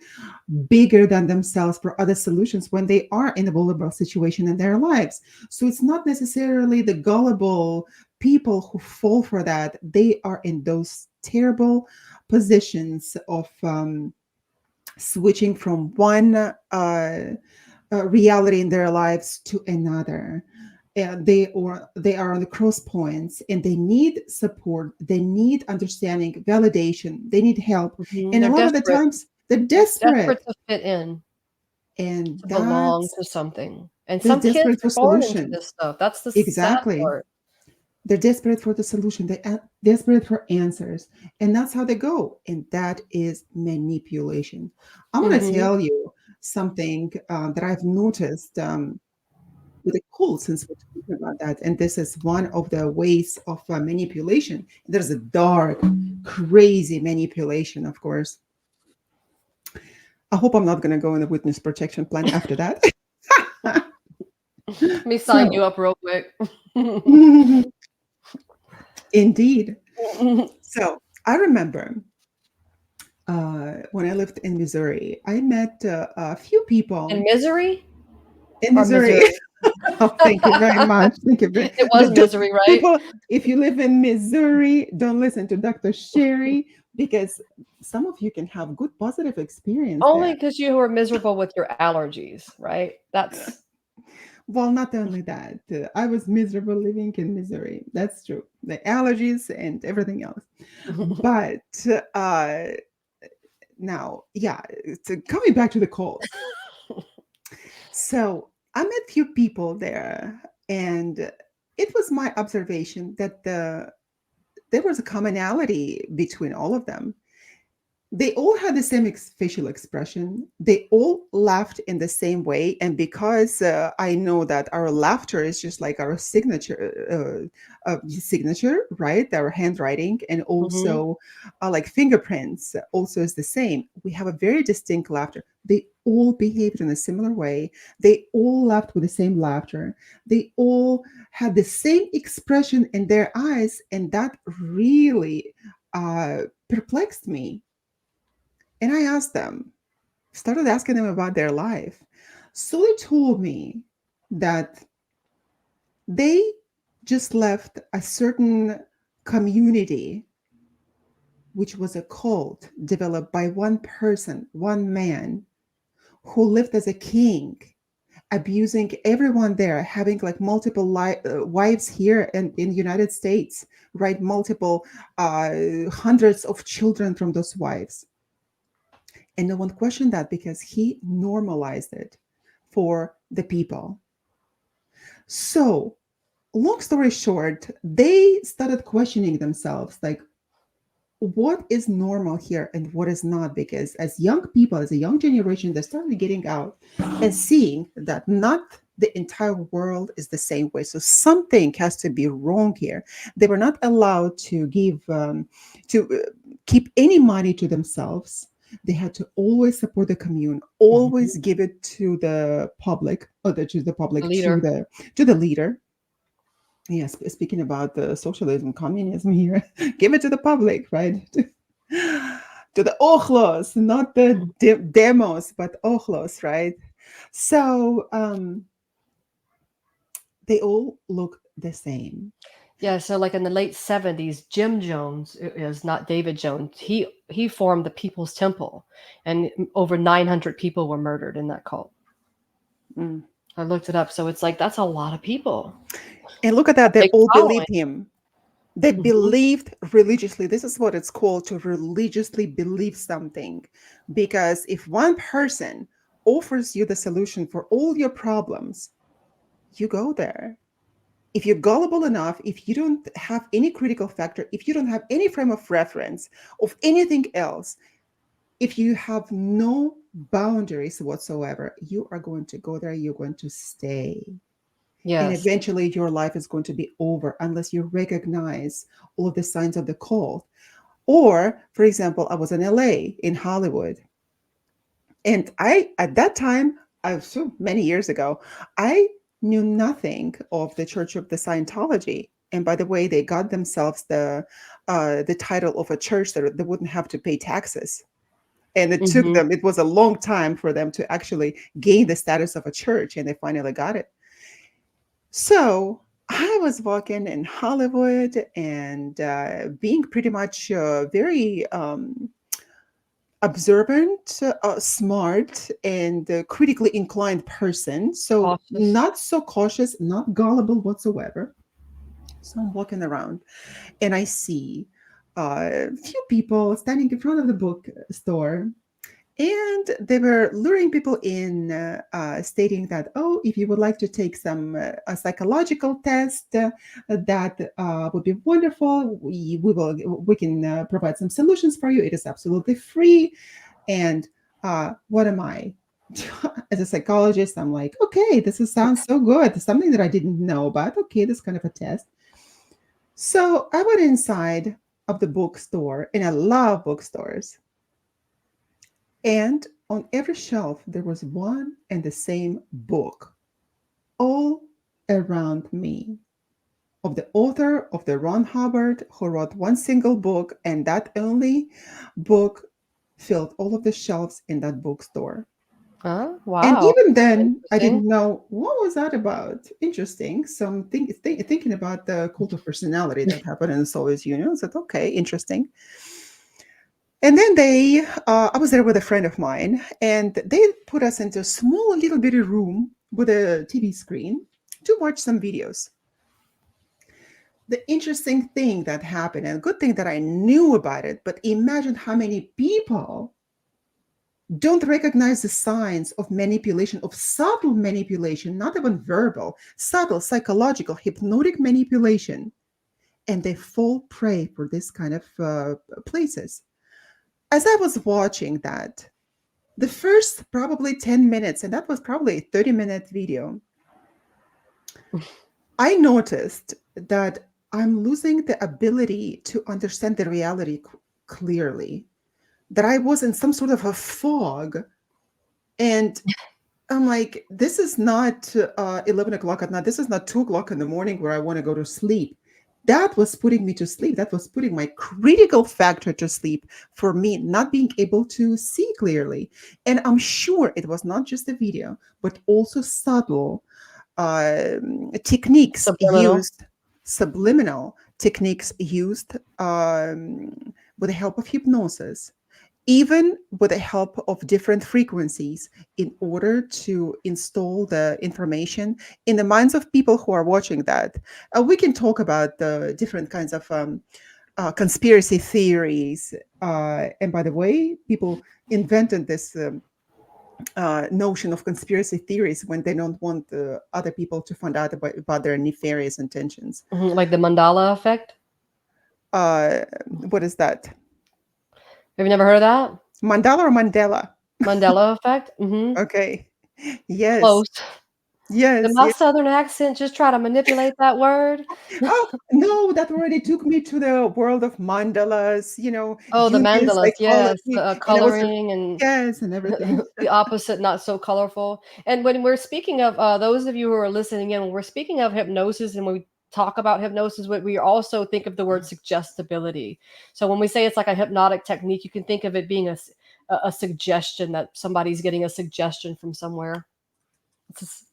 bigger than themselves for other solutions when they are in a vulnerable situation in their lives? So it's not necessarily the gullible people who fall for that. They are in those terrible positions of switching from one reality in their lives to another, and they are on the cross points and they need support, they need understanding, validation, they need help, mhm, and a they're lot of the desperate. times they're They're desperate desperate, to fit in, and to belong that's to something. And they're some kids desperate for are born into solution. this stuff. That's the sad Exactly, part. they're desperate for the solution, they're desperate for answers, and that's how they go, and that is manipulation. I'm going to Hmm. tell you something that I've noticed with a cool, since we're talking about that. And this is one of the ways of manipulation. There's a dark, crazy manipulation, of course. I hope I'm not going to go in the witness protection plan after that. Let me sign you So, up real quick. indeed. So, I remember when I lived in Missouri, I met a few In people misery in or Missouri. Missouri? Oh, thank you very much. Thank you very It was misery, right? people. If you live in Missouri, don't listen to Dr. Sherry because some of you can have good positive experience Only there. because you were miserable with your allergies, right? That's Well, not only that, I was miserable living in misery. That's true. The allergies and everything else. But uh, now, yeah, coming back to the calls. So I met few people there, and it was my observation that there was a commonality between all of them. They all had the same facial expression. They all laughed in the same way. And because I know that our laughter is just like our signature, right? Our handwriting, and Hmm. also like fingerprints also is the same. We have a very distinct laughter. They all behaved in a similar way. They all laughed with the same laughter. They all had the same expression in their eyes. And that really perplexed me, and I asked them, started asking them about their life. So they told me that they just left a certain community, which was a cult developed by one person, one man, who lived as a king, abusing everyone there, having like multiple wives here in the United States, right? Multiple hundreds of children from those wives. And no one questioned that because he normalized it for the people. So, long story short, they started questioning themselves like, what is normal here and what is not? Because as young people, as a young generation, they started getting out and seeing that not the entire world is the same way. So something has to be wrong here. They were not allowed to to keep any money to themselves. They had to always support the commune, Hmm. always give it to the public, or to the The public, leader. to the leader. Yes, speaking about the socialism, communism here, give it to the public, right? To the ojlos, not the demos, but ojlos, right? So they all look the same. Yeah, so like in the late 70s, Jim Jones is not David Jones. He formed the People's Temple, and over 900 people were murdered in that cult. Mm. I looked it up, so it's like that's a lot of people. And look at A that, they big all following. believed him. They Hmm. believed religiously. This is what it's called, to religiously believe something. Because if one person offers you the solution for all your problems, you go there. If you're gullible enough, if you don't have any critical factor, if you don't have any frame of reference of anything else, if you have no boundaries whatsoever, you are going to go there, you're going to stay. And Yes. eventually your life is going to be over unless you recognize all of the signs of the call. Or, for example, I was in LA, in Hollywood, and at that time, many years ago, I knew nothing of the Church of the Scientology. And by the way, they got themselves the title of a church that they wouldn't have to pay taxes. And it took Hmm. them, it was a long time for them to actually gain the status of a church, and they finally got it. So I was walking in Hollywood and being pretty much very observant, smart, and critically inclined person. So Cautious. not so cautious, not gullible whatsoever. So I'm walking around and I see a few people standing in front of the bookstore, and they were luring people in, stating that, oh, if you would like to take some a psychological test, that would be wonderful. We can provide some solutions for you. It is absolutely free. And what am I? As a psychologist, I'm like, okay, sounds so good. Something that I didn't know about. Okay, this kind of a test. So I went inside of the bookstore, and I love bookstores. And on every shelf, there was one and the same book, all around me, of the author of the Ron Hubbard, who wrote one single book, and that only book filled all of the shelves in that bookstore. Huh? And Wow. even then, I Interesting. didn't know what was that about. Interesting. So I'm thinking about the cult of personality that happened in the Soviet Union. I said, okay, interesting. And then I was there with a friend of mine, and they put us into a small little bitty room with a TV screen to watch some videos. The interesting thing that happened, and a good thing that I knew about it, but imagine how many people don't recognize the signs of manipulation, of subtle manipulation, not even verbal, subtle, psychological, hypnotic manipulation, and they fall prey for this kind of places. As I was watching that, the first probably 10 minutes, and that was probably a 30-minute video, I noticed that I'm losing the ability to understand the reality clearly, that I was in some sort of a fog. And I'm like, this is not 11 o'clock at night. This is not 2 o'clock in the morning where I want to go to sleep. That was putting me to sleep. That was putting my critical factor to sleep for me, not being able to see clearly. And I'm sure it was not just the video, but also subtle techniques Subliminal. used, subliminal techniques used with the help of hypnosis, even with the help of different frequencies in order to install the information in the minds of people who are watching that. We can talk about the different kinds of conspiracy theories. And by the way, people invented this notion of conspiracy theories when they don't want other people to find out about their nefarious intentions. Like the Mandala effect. What is that? Have you never heard of that? Mandala or Mandela? Mandela effect? Okay. Yes. Close. Did Yes. my Yes. southern accent just try to manipulate that word? Oh, no, that already took me to the world of mandalas, Oh, the Jungian mandalas, yes, psychology, the and I was, coloring and yes, and everything. the opposite, not so colorful. And when we're speaking of those of you who are listening in, when we're speaking of hypnosis and when we talk about hypnosis, we also think of the word suggestibility. So when we say it's like a hypnotic technique, you can think of it being a suggestion, that somebody's getting a suggestion from somewhere. It's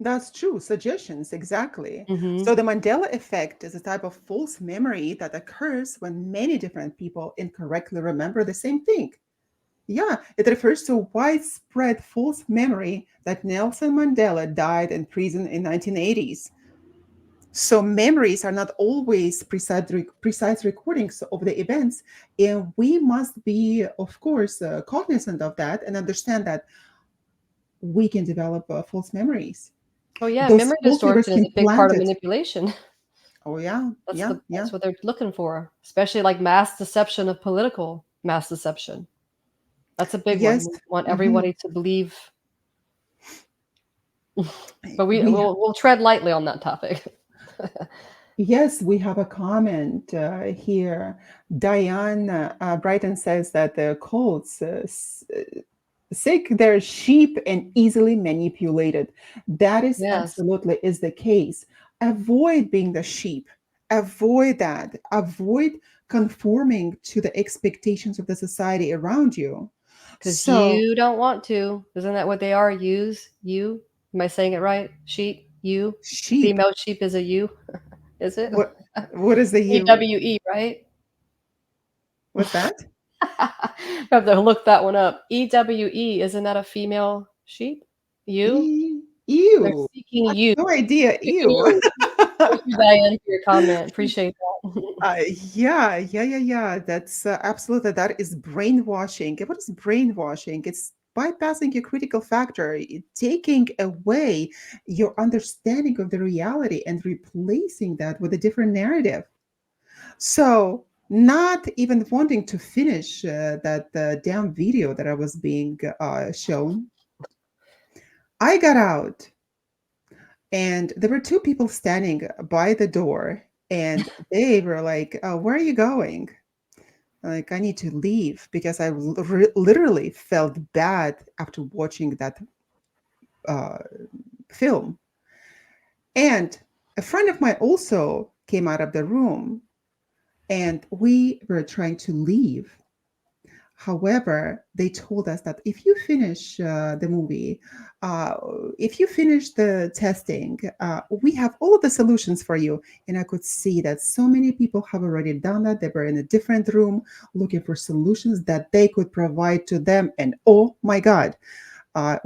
That's true. Suggestions, exactly. mm-hmm. So the Mandela effect is a type of false memory that occurs when many different people incorrectly remember the same thing. Yeah, it refers to widespread false memory that Nelson Mandela died in prison in 1980s. So memories are not always precise recordings of the events, and we must be, of course, cognizant of that and understand that we can develop false memories. Oh yeah, Those memory false memories distortion is can a big part of plant it. manipulation. Oh yeah, yeah, yeah. That's what they're looking for, especially like mass deception of political mass deception. That's a big one. Yes. We want Mhm. everybody to believe, but We we'll tread lightly on that topic. Yes, we have a comment here. Diane Brighton says that the cults sick their sheep and easily manipulated. That is Yes, absolutely is the case. Avoid being the sheep. Avoid that. Avoid conforming to the expectations of the society around you. because So you don't want to. Isn't that what they are? Use you. Am I saying it right? Sheep. You. sheep. Female sheep is a you. Is it? What is the you? EWE, right? What's that? I have to look that one up. EWE, isn't that a female sheep? You? They're Ew. seeking I have you. no idea. Seeking Ew. you. Thank you, Diane, for your comment. Appreciate that. Uh, yeah. That's absolutely, that is brainwashing. What is brainwashing? It's bypassing your critical factor, taking away your understanding of the reality and replacing that with a different narrative. So, not even wanting to finish that damn video that I was being shown, I got out. And there were two people standing by the door, and they were like, "Where are you going?" Like, I need to leave because I literally felt bad after watching that uh, film. And a friend of mine also came out of the room, and we were trying to leave. However, they told us that if you finish the movie, uh, if you finish the testing, we have all of the solutions for you. And I could see that so many people have already done that. They were in a different room looking for solutions that they could provide to them. And oh my God,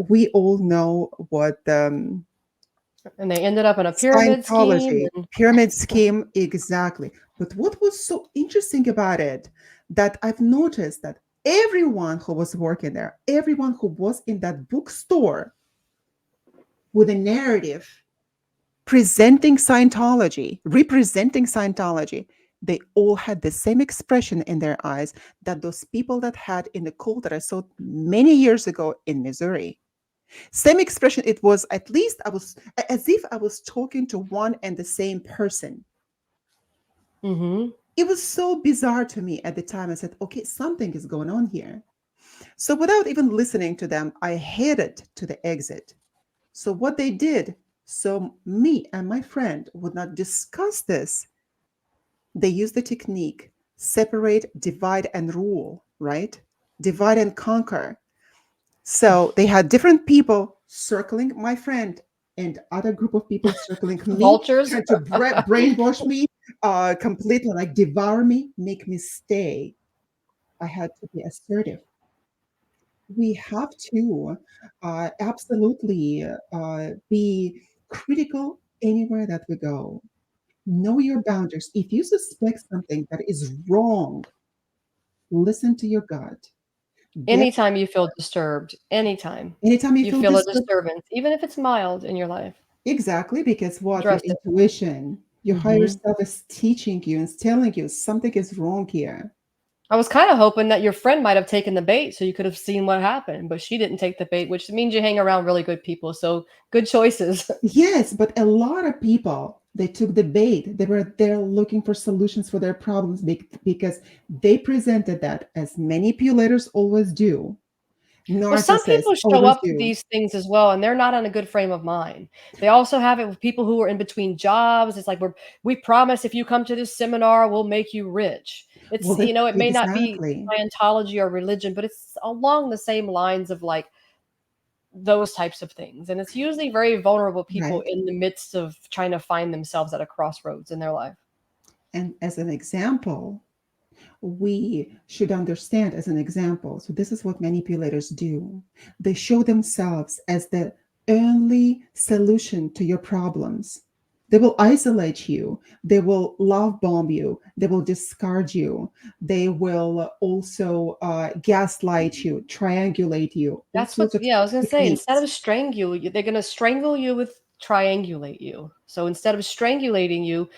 We all know what And they ended up in a pyramid scheme. Scientology, And pyramid scheme, exactly. But what was so interesting about it that I've noticed that everyone who was working there, everyone who was in that bookstore with a narrative presenting Scientology, representing Scientology, they all had the same expression in their eyes that those people that had in the cult that I saw many years ago in Missouri. Same expression. It was at least I was as if I was talking to one and the same person. hmm It was so bizarre to me at the time. I said, okay, something is going on here. So without even listening to them, I headed to the exit. So what they did, so me and my friend would not discuss this. They used the technique separate, divide, and rule, right? Divide and conquer. So they had different people circling my friend and other group of people circling me, vultures. trying to brainwash me, completely like devour me, make me stay. I had to be assertive. We have to absolutely be critical anywhere that we go. Know your boundaries. If you suspect something that is wrong, listen to your gut. Get Anytime you feel disturbed, anytime anytime you you feel feel a disturbed. disturbance, even if it's mild in your life, Exactly, because what? Your address it. intuition, your higher hmm self is teaching you and telling you something is wrong here. I was kind of hoping that your friend might have taken the bait so you could have seen what happened, but she didn't take the bait, which means you hang around really good people. So good choices. Yes, but a lot of people, they took the bait. They were there looking for solutions for their problems because they presented that as manipulators always do, Well, some narcissists people show always up to do. these things as well, and they're not in a good frame of mind. They also have it with people who are in between jobs. It's like we promise if you come to this seminar, we'll make you rich. Well, It's that it may not be exactly Scientology or religion, but it's along the same lines of like those types of things. And it's usually very vulnerable people right. in the midst of trying to find themselves at a crossroads in their life. And as an example, we should understand as an example. So, this is what manipulators do, they show themselves as the only solution to your problems. They will isolate you, they will love bomb you, they will discard you, they will also gaslight you, triangulate you, all That's what, sorts of yeah, I was gonna say, instead techniques. of strangle you, they're gonna strangle you with triangulate you. So instead of strangulating you,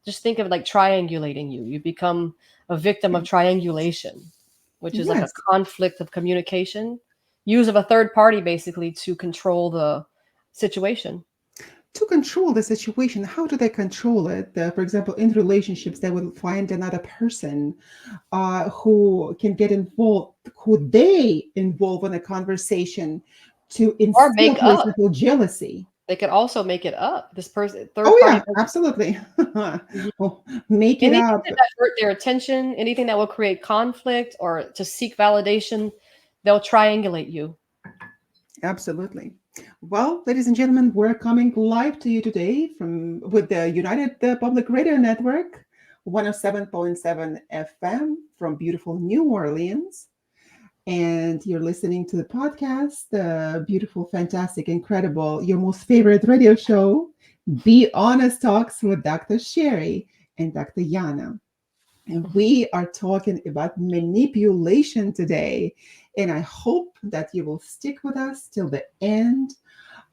just think of it like triangulating you. You become a victim of triangulation, which is like a Yes, conflict of communication, use of a third party basically to control the situation. to control the situation. How do they control it? For example, in relationships, they will find another person who can get involved, who they involve in a conversation to Or instill, make for up. example, jealousy. They could also make it up. This person, third Oh party yeah, person. absolutely. Mhm. Oh, make it Anything up. to divert their attention, anything that will create conflict or to seek validation, they'll triangulate you. Absolutely. Well, ladies and gentlemen, we're coming live to you today from with the United Public Radio Network, 107.7 FM from beautiful New Orleans. And you're listening to the podcast, the beautiful, fantastic, incredible, your most favorite radio show, Be Honest Talks with Dr. Sherry and Dr. Yana. And we are talking about manipulation today. And I hope that you will stick with us till the end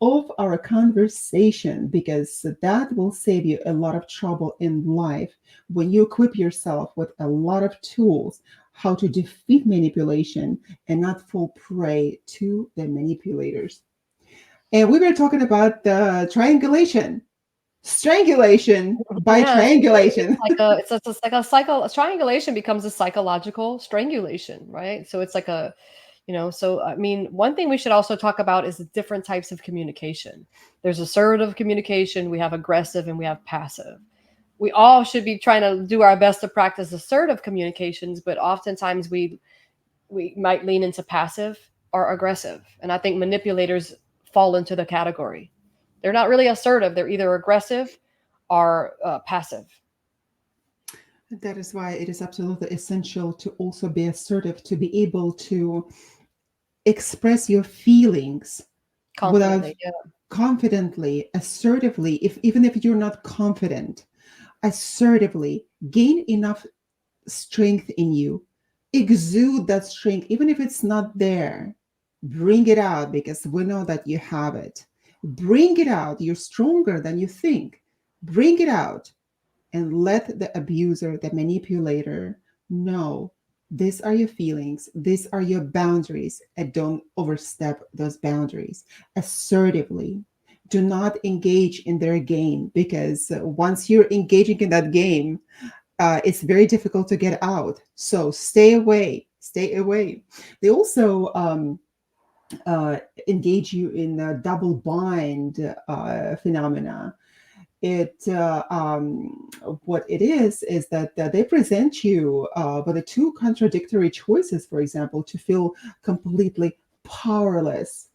of our conversation because that will save you a lot of trouble in life when you equip yourself with a lot of tools how to defeat manipulation and not fall prey to the manipulators. And we were talking about the triangulation, strangulation by Yeah, it's triangulation. like it's like a cycle. A triangulation becomes a psychological strangulation, right? So it's like a, so I mean, one thing we should also talk about is the different types of communication. There's assertive communication, we have aggressive, and we have passive. We all should be trying to do our best to practice assertive communications, but oftentimes we might lean into passive or aggressive. And I think manipulators fall into the category. They're not really assertive, they're either aggressive or passive. That is why it is absolutely essential to also be assertive, to be able to express your feelings without Confidently. Yeah. confidently, assertively, if even if you're not confident, assertively gain enough strength in you, exude that strength, even if it's not there. Bring it out because we know that you have it. Bring it out. You're stronger than you think. Bring it out and let the abuser, the manipulator, know these are your feelings, these are your boundaries, and don't overstep those boundaries assertively. Do not engage in their game because once you're engaging in that game, it's very difficult to get out. So stay away, stay away. They also uh, engage you in a double bind phenomena. What it is that they present you with the two contradictory choices, for example, to feel completely powerless,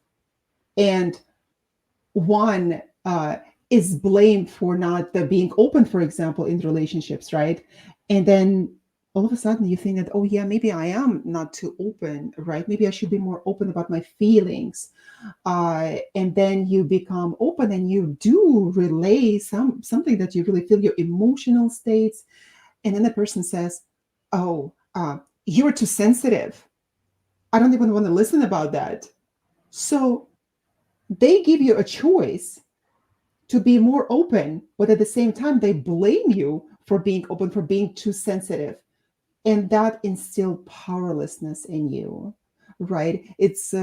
and one is blamed for not being open, for example, in relationships, right? And then all of a sudden you think that, oh yeah, maybe I am not too open, right? Maybe I should be more open about my feelings. And then you become open and you do relay something that you really feel, your emotional states. And then the person says, oh, you're too sensitive. I don't even want to listen about that. So they give you a choice to be more open, but at the same time, they blame you for being open, for being too sensitive. And that instills powerlessness in you, right? It's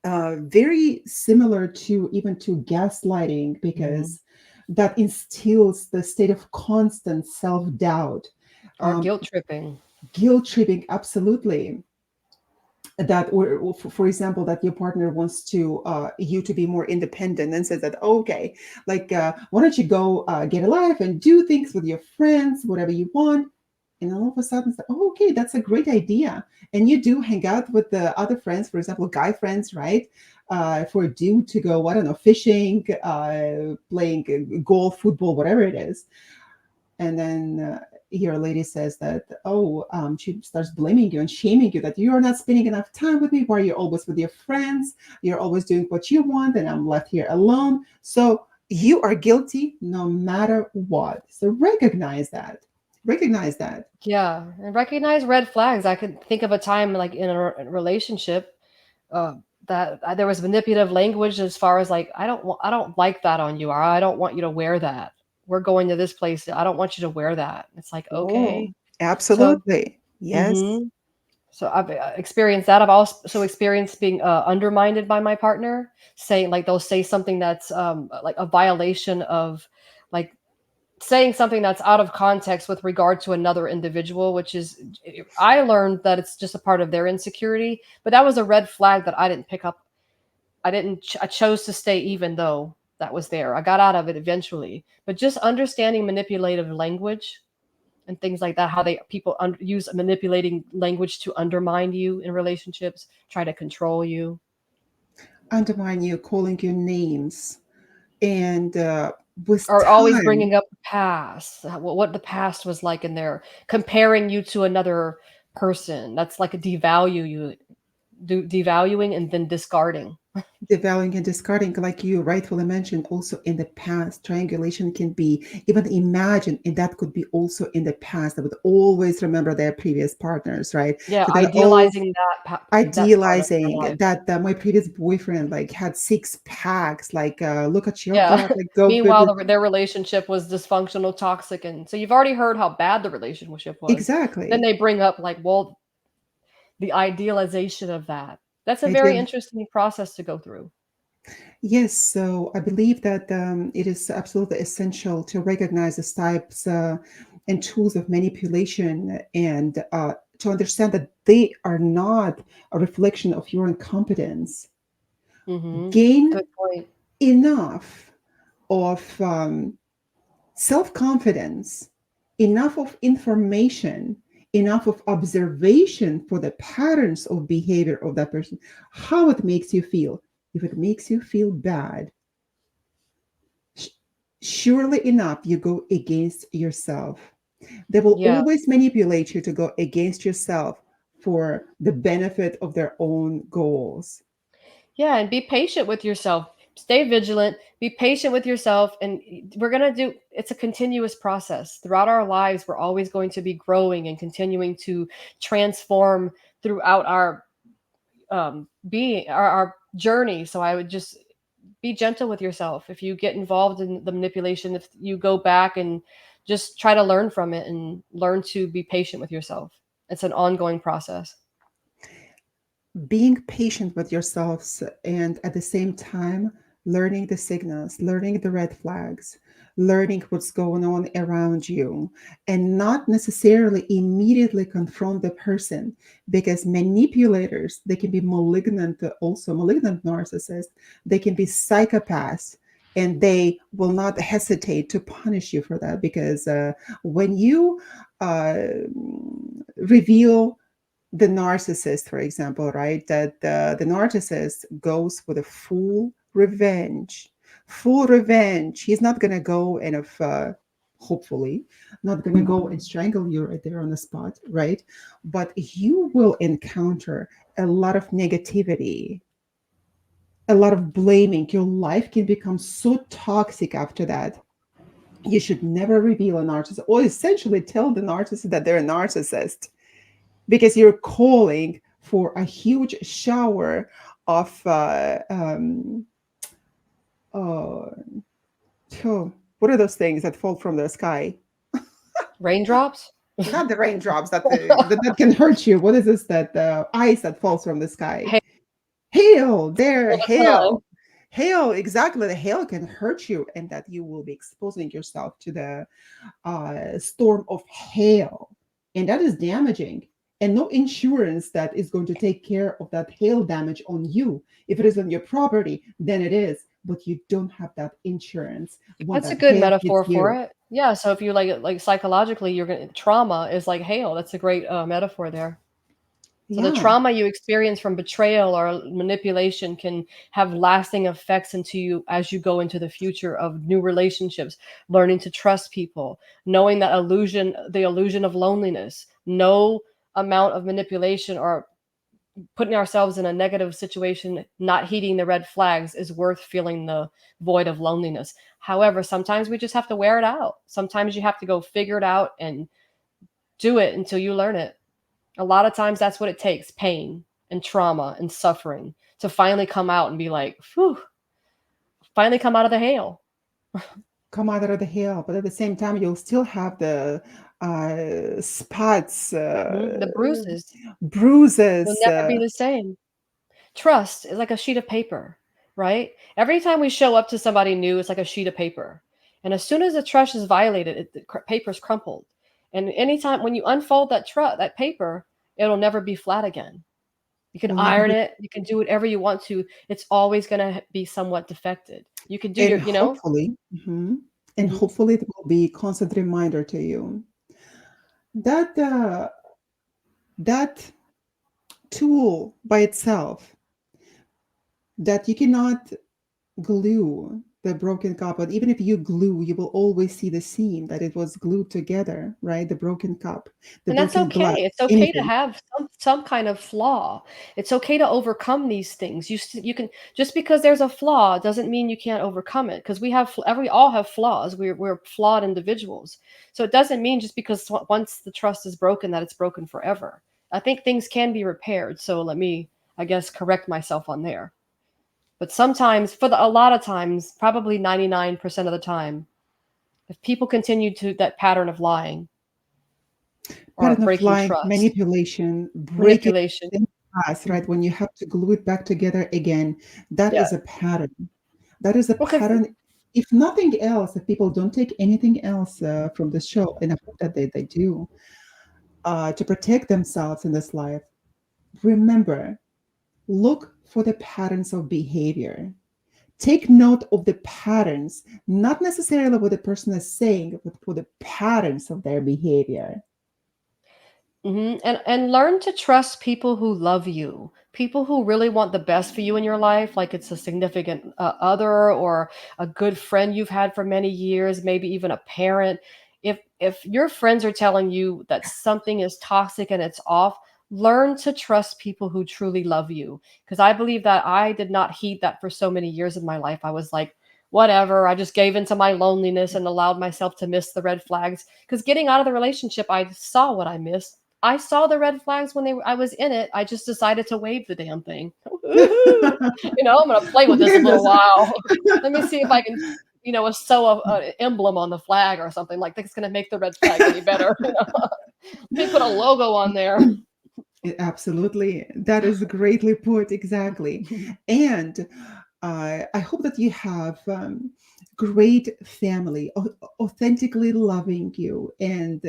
very similar to even to gaslighting Hmm. because that instills the state of constant self-doubt, Or um, guilt tripping. guilt tripping, absolutely. That, or for example, that your partner wants to you to be more independent and says that, "Oh, okay, like why don't you go get a life and do things with your friends, whatever you want." And all of a sudden it's like, "Oh, okay, that's a great idea." And you do hang out with the other friends, for example, guy friends, right? For a dude to go, I don't know, fishing, playing golf, football, whatever it is. And then your lady says that, oh, she starts blaming you and shaming you that you're not spending enough time with me, why you're always with your friends, you're always doing what you want, and I'm left here alone. So you are guilty no matter what. So recognize that. Recognize that. Yeah, and recognize red flags. I could think of a time like in a relationship uh, that there was manipulative language as far as like I don't like that on you, or I don't want you to wear that. We're going to this place. I don't want you to wear that. It's like Oh, okay. So, absolutely. Yes. hmm so I've experienced that. I've also experienced being undermined by my partner, saying like they'll say something that's like a violation of like saying something that's out of context with regard to another individual, which is I learned that it's just a part of their insecurity, but that was a red flag that I didn't pick up. I didn't I chose to stay even though that was there. I got out of it eventually. But just understanding manipulative language and things like that, how they people use manipulating language to undermine you in relationships, try to control you, Undermine you, calling you names. And with or always time, bringing up the past, what the past was like in there, comparing you to another person. That's like a devalue you, devaluing and then discarding. devaluing and discarding, like you rightfully mentioned, also in the past, triangulation can be even imagined, and that could be also in the past. I would always remember their previous partners, right? Yeah, So that, oh, idealizing that part of their idealizing life. that my previous boyfriend like had six packs, like look at your Yeah. back, like go good Meanwhile, with. their relationship was dysfunctional, toxic, and so you've already heard how bad the relationship was. Then Exactly. they bring up like, well, the idealization of that. That's a very Ideal. interesting process to go through. Yes, so I believe that it is absolutely essential to recognize these types and tools of manipulation, and to understand that they are not a reflection of your incompetence. Mhm. Gain Good point. enough of self confidence, enough of information, enough of observation for the patterns of behavior of that person, how it makes you feel. If it makes you feel bad, surely enough, you go against yourself. They will Yeah. always manipulate you to go against yourself for the benefit of their own goals. Yeah, and be patient with yourself. Stay vigilant, be patient with yourself, and we're going to do it's a continuous process. Throughout our lives, we're always going to be growing and continuing to transform throughout our being our journey. So I would just be gentle with yourself. If you get involved in the manipulation, if you go back and just try to learn from it and learn to be patient with yourself. It's an ongoing process. Being patient with yourselves and at the same time learning the signals, learning the red flags, learning what's going on around you, and not necessarily immediately confront the person, because manipulators, they can be malignant, also malignant narcissists, they can be psychopaths, and they will not hesitate to punish you for that, because when you uh, reveal the narcissist, for example, right? That the narcissist goes for the full revenge. Full revenge. He's not going to go and, if, hopefully, not going to go and strangle you right there on the spot, right? But you will encounter a lot of negativity, a lot of blaming. Your life can become so toxic after that. You should never reveal a narcissist, or essentially tell the narcissist that they're a narcissist, because you're calling for a huge shower of uh, oh, what are those things that fall from the sky? Raindrops? Not the raindrops that can hurt you. What is this? That ice that falls from the sky? Hey, Hail. There, all the time. hail. Hail, exactly. The hail can hurt you, and that you will be exposing yourself to the storm of hail, and that is damaging. And no insurance that is going to take care of that hail damage on you. If it is on your property, then it is, but you don't have that insurance when That's a that good hail hits metaphor for you. it. Yeah, so if you like psychologically, you're gonna trauma is like hail. That's a great metaphor there. So the Yeah. trauma you experience from betrayal or manipulation can have lasting effects into you as you go into the future of new relationships, learning to trust people, knowing that the illusion of loneliness. No amount of manipulation or putting ourselves in a negative situation, not heeding the red flags, is worth feeling the void of loneliness. However, sometimes we just have to wear it out. Sometimes you have to go figure it out and do it until you learn it. A lot of times that's what it takes, pain and trauma and suffering, to finally come out and be like, whew, finally come out of the hail. Come out of the hail, but at the same time, you'll still have the spots, The bruises will bruises. never be the same. Trust is like a sheet of paper, right? Every time we show up to somebody new, it's like a sheet of paper. And as soon as the trust is violated, the paper's crumpled. And anytime when you unfold that paper, it'll never be flat again. You can Will never iron be. it, you can do whatever you want to. It's always going to be somewhat defected. You can do And your. hopefully, mhm, and Mhm. hopefully it will be constant reminder to you that that tool by itself, that you cannot glue the broken cup, but even if you glue, you will always see the seam that it was glued together, right? The broken cup, the And that's broken okay. glass, It's okay to anything. have some kind of flaw. It's okay to overcome these things. You can, just because there's a flaw doesn't mean you can't overcome it, because we all have flaws. We're flawed individuals. So it doesn't mean just because once the trust is broken that it's broken forever. I think things can be repaired. So let me, I guess, correct myself on there. But sometimes, a lot of times, probably 99% of the time, if people continue to that pattern of lying or Pattern of breaking lying, trust, manipulation, breaking manipulation. things fast, right? Mhm. When you have to glue it back together again, that Yeah. is a pattern. That is a Well, because pattern. If nothing else, if people don't take anything else from the show, and I hope that they do, to protect themselves in this life, remember, look for the patterns of behavior. Take note of the patterns, not necessarily what the person is saying, but for the patterns of their behavior. and learn to trust people who love you, people who really want the best for you in your life, like it's a significant other or a good friend you've had for many years, maybe even a parent. If your friends are telling you that something is toxic and it's off, learn to trust people who truly love you. Because I believe that I did not heed that for so many years of my life. I was like, whatever, I just gave into my loneliness and allowed myself to miss the red flags. Because getting out of the relationship, I saw what I missed. I saw the red flags when I was in it. I just decided to wave the damn thing. I'm gonna play with this a little Goodness. while. Let me see if I can, sew a emblem on the flag or something like that's gonna make the red flag any better. Let me put a logo on there. Absolutely. That is greatly put. Exactly. And I hope that you have great family, authentically loving you, and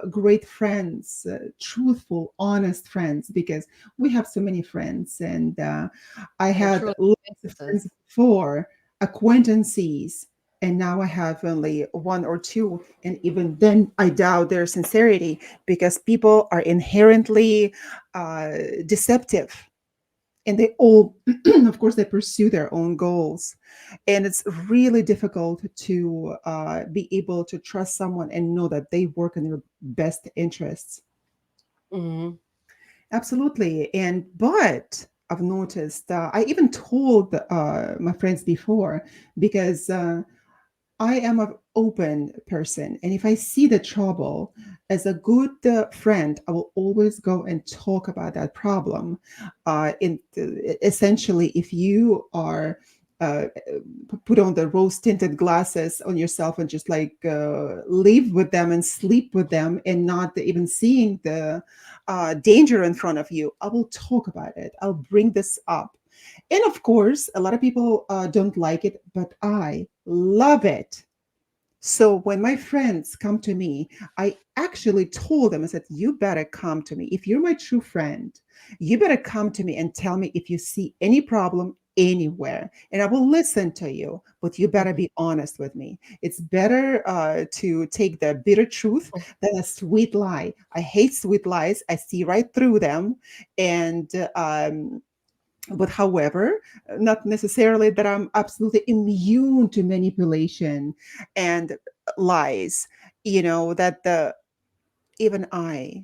great friends, truthful, honest friends, because we have so many friends. And I They're had truly lots of friends acquaintances. before, acquaintances, and now I have only one or two. And even then, I doubt their sincerity because people are inherently deceptive, and they all of course they pursue their own goals, and it's really difficult to be able to trust someone and know that they work in your best interests. Hmm. Absolutely. And but I've noticed, I even told my friends before, because I am an open person, and if I see the trouble, as a good friend, I will always go and talk about that problem. Essentially, if you are uh, put on the rose tinted glasses on yourself and just like live with them and sleep with them and not even seeing the danger in front of you, I will talk about it. I'll bring this up. And of course, a lot of people don't like it, but I love it. So when my friends come to me, I actually told them, I said, you better come to me. If you're my true friend, you better come to me and tell me if you see any problem anywhere, and I will listen to you, but you better be honest with me. It's better to take the bitter truth than a sweet lie. I hate sweet lies. I see right through them. And but however, not necessarily that I'm absolutely immune to manipulation and lies. That the even I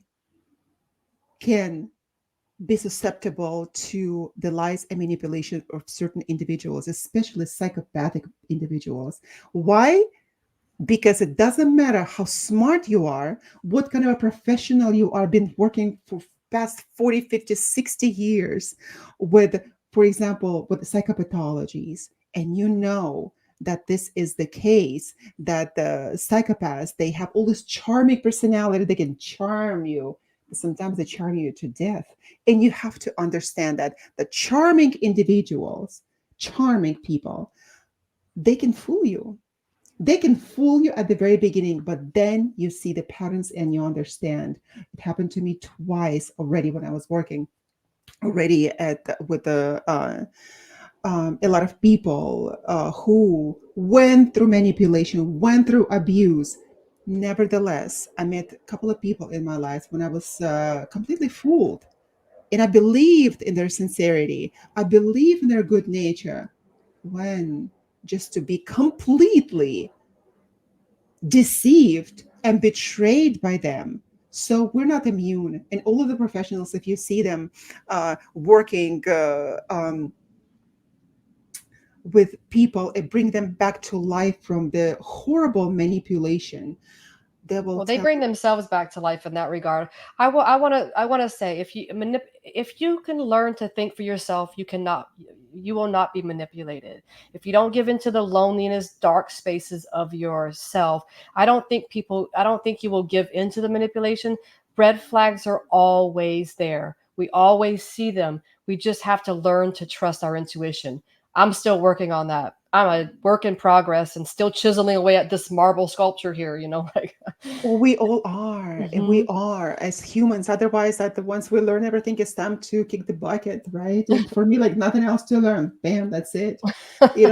can be susceptible to the lies and manipulation of certain individuals, especially psychopathic individuals. Why? Because it doesn't matter how smart you are, what kind of a professional you are, been working for past 40, 50, 60 years with, for example, with psychopathologies, and you know that this is the case, that the psychopaths, they have all this charming personality, they can charm you, but sometimes they charm you to death. And you have to understand that the charming individuals, charming people, they can fool you. They can fool you at the very beginning, but then you see the patterns and you understand. It happened to me twice already when I was working already at with the a lot of people who went through manipulation, went through abuse. Nevertheless, I met a couple of people in my life when I was completely fooled, and I believed in their sincerity. I believed in their good nature. When just to be completely deceived and betrayed by them. So we're not immune. And all of the professionals, if you see them working with people and bring them back to life from the horrible manipulation, they will Well, they tell bring you. themselves back to life in that regard. I want to say, if you can learn to think for yourself, you will not be manipulated. If you don't give into the loneliness, dark spaces of yourself, I don't think you will give into the manipulation. Red flags are always there. We always see them. We just have to learn to trust our intuition. I'm still working on that. I'm a work in progress and still chiseling away at this marble sculpture here, like. We all are, and we Hmm. are as humans. Otherwise, that the once we learn everything, it's time to kick the bucket, right? And for me, like nothing else to learn. Bam, that's it.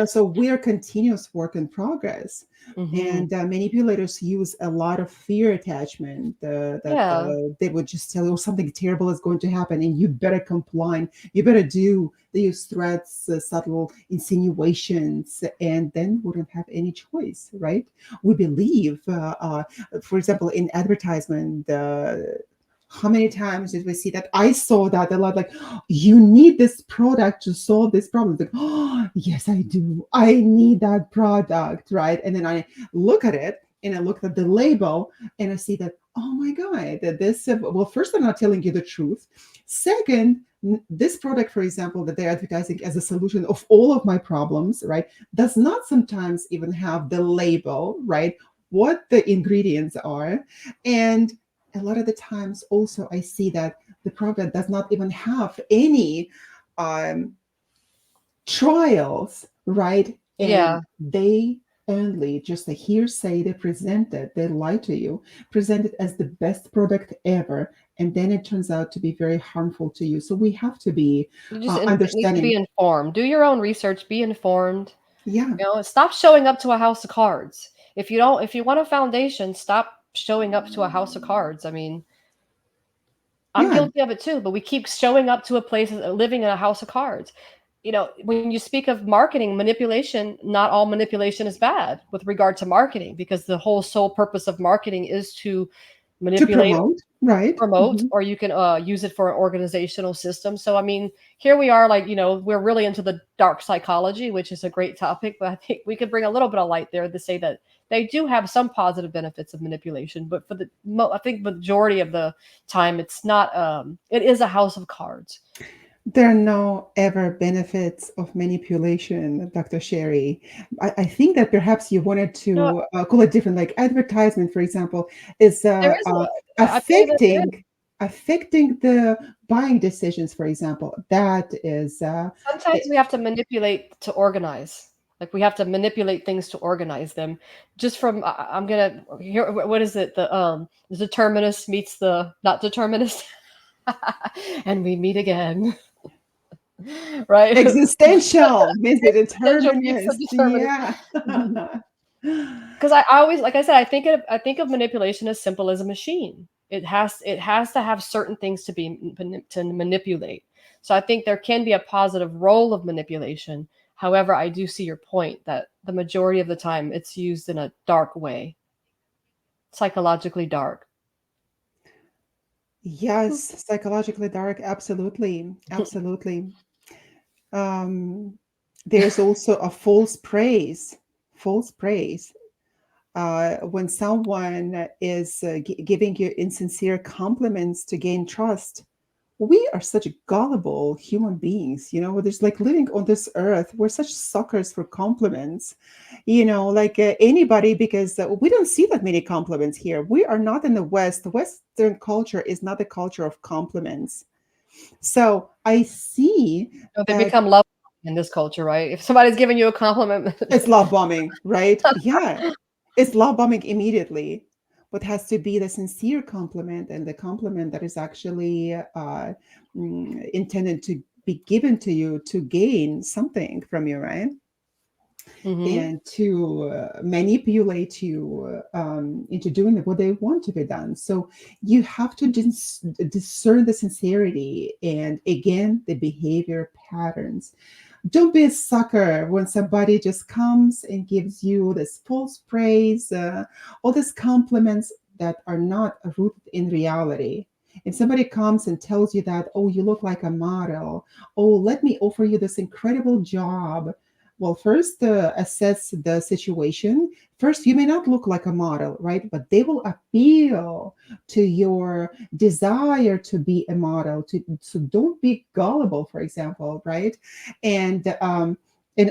So we're continuous work in progress. Hmm. And manipulators use a lot of fear attachment, that Yeah. they would just tell you, oh, something terrible is going to happen and you better comply. You better do. They use threats, subtle insinuations, and then wouldn't have any choice, right? We believe, for example, in advertisement, How many times did we see that? I saw that a lot. Like, you need this product to solve this problem. Like, oh, yes, I do. I need that product, right? And then I look at it and I look at the label and I see that, oh my God, that this, well, first, they're not telling you the truth. Second, this product, for example, that they're advertising as a solution of all of my problems, right, does not sometimes even have the label, right? What the ingredients are. And a lot of the times also I see that the product does not even have any um, trials, right? And Yeah. they only just a hearsay, they present it, they lie to you, present it as the best product ever, and then it turns out to be very harmful to you. So we have to be You just need to be understanding. informed. Do your own research, be informed. Yeah, You know, stop showing up to a house of cards. If you want a foundation, stop showing up to a house of cards. I mean, I'm yeah, guilty of it too, but we keep showing up to a place, living in a house of cards. You know, when you speak of marketing manipulation, not all manipulation is bad with regard to marketing, because the whole sole purpose of marketing is to to manipulate, promote, right? promote, Hmm. or you can use it for an organizational system. So I mean, here we are, like, you know, we're really into the dark psychology, which is a great topic, but I think we could bring a little bit of light there to say that they do have some positive benefits of manipulation, but for the I think majority of the time it's not, it is a house of cards. There are no ever benefits of manipulation, Dr. Sherry. I think that perhaps you wanted No, to call it different, like advertisement, for example, is there is I believe that there is. affecting the buying decisions. For example, that is Sometimes it, we have to manipulate to organize. Like we have to manipulate things to organize them. Just from I'm gonna here. What is it? The determinist meets the not determinist, and we meet again. Right? existential, is it Potential meets the determinist? determinist. Yeah. Because I always, like I said, I think of manipulation as simple as a machine. It has to have certain things to be to manipulate. So I think there can be a positive role of manipulation. However, I do see your point that the majority of the time it's used in a dark way, psychologically dark. Yes, psychologically dark, absolutely, absolutely. Um, there's also a false praise. When someone is giving you insincere compliments to gain trust, we are such gullible human beings. You know, we're just like living on this earth. We're such suckers for compliments, you know, like anybody, because we don't see that many compliments here. We are not in the West. The Western culture is not the culture of compliments. So I see So they that become love in this culture, right? If somebody's giving you a compliment, it's love bombing, right? Yeah, it's love bombing immediately. But has to be the sincere compliment and the compliment that is actually intended to be given to you to gain something from you, right? hmm And to manipulate you into doing what they want to be done. So you have to discern the sincerity and again the behavior patterns. Don't be a sucker when somebody just comes and gives you this false praise, all these compliments that are not rooted in reality. If somebody comes and tells you that, oh, you look like a model, oh, let me offer you this incredible job. Well, first, assess the situation. First, you may not look like a model, right? But they will appeal to your desire to be a model. So don't be gullible, for example, right? And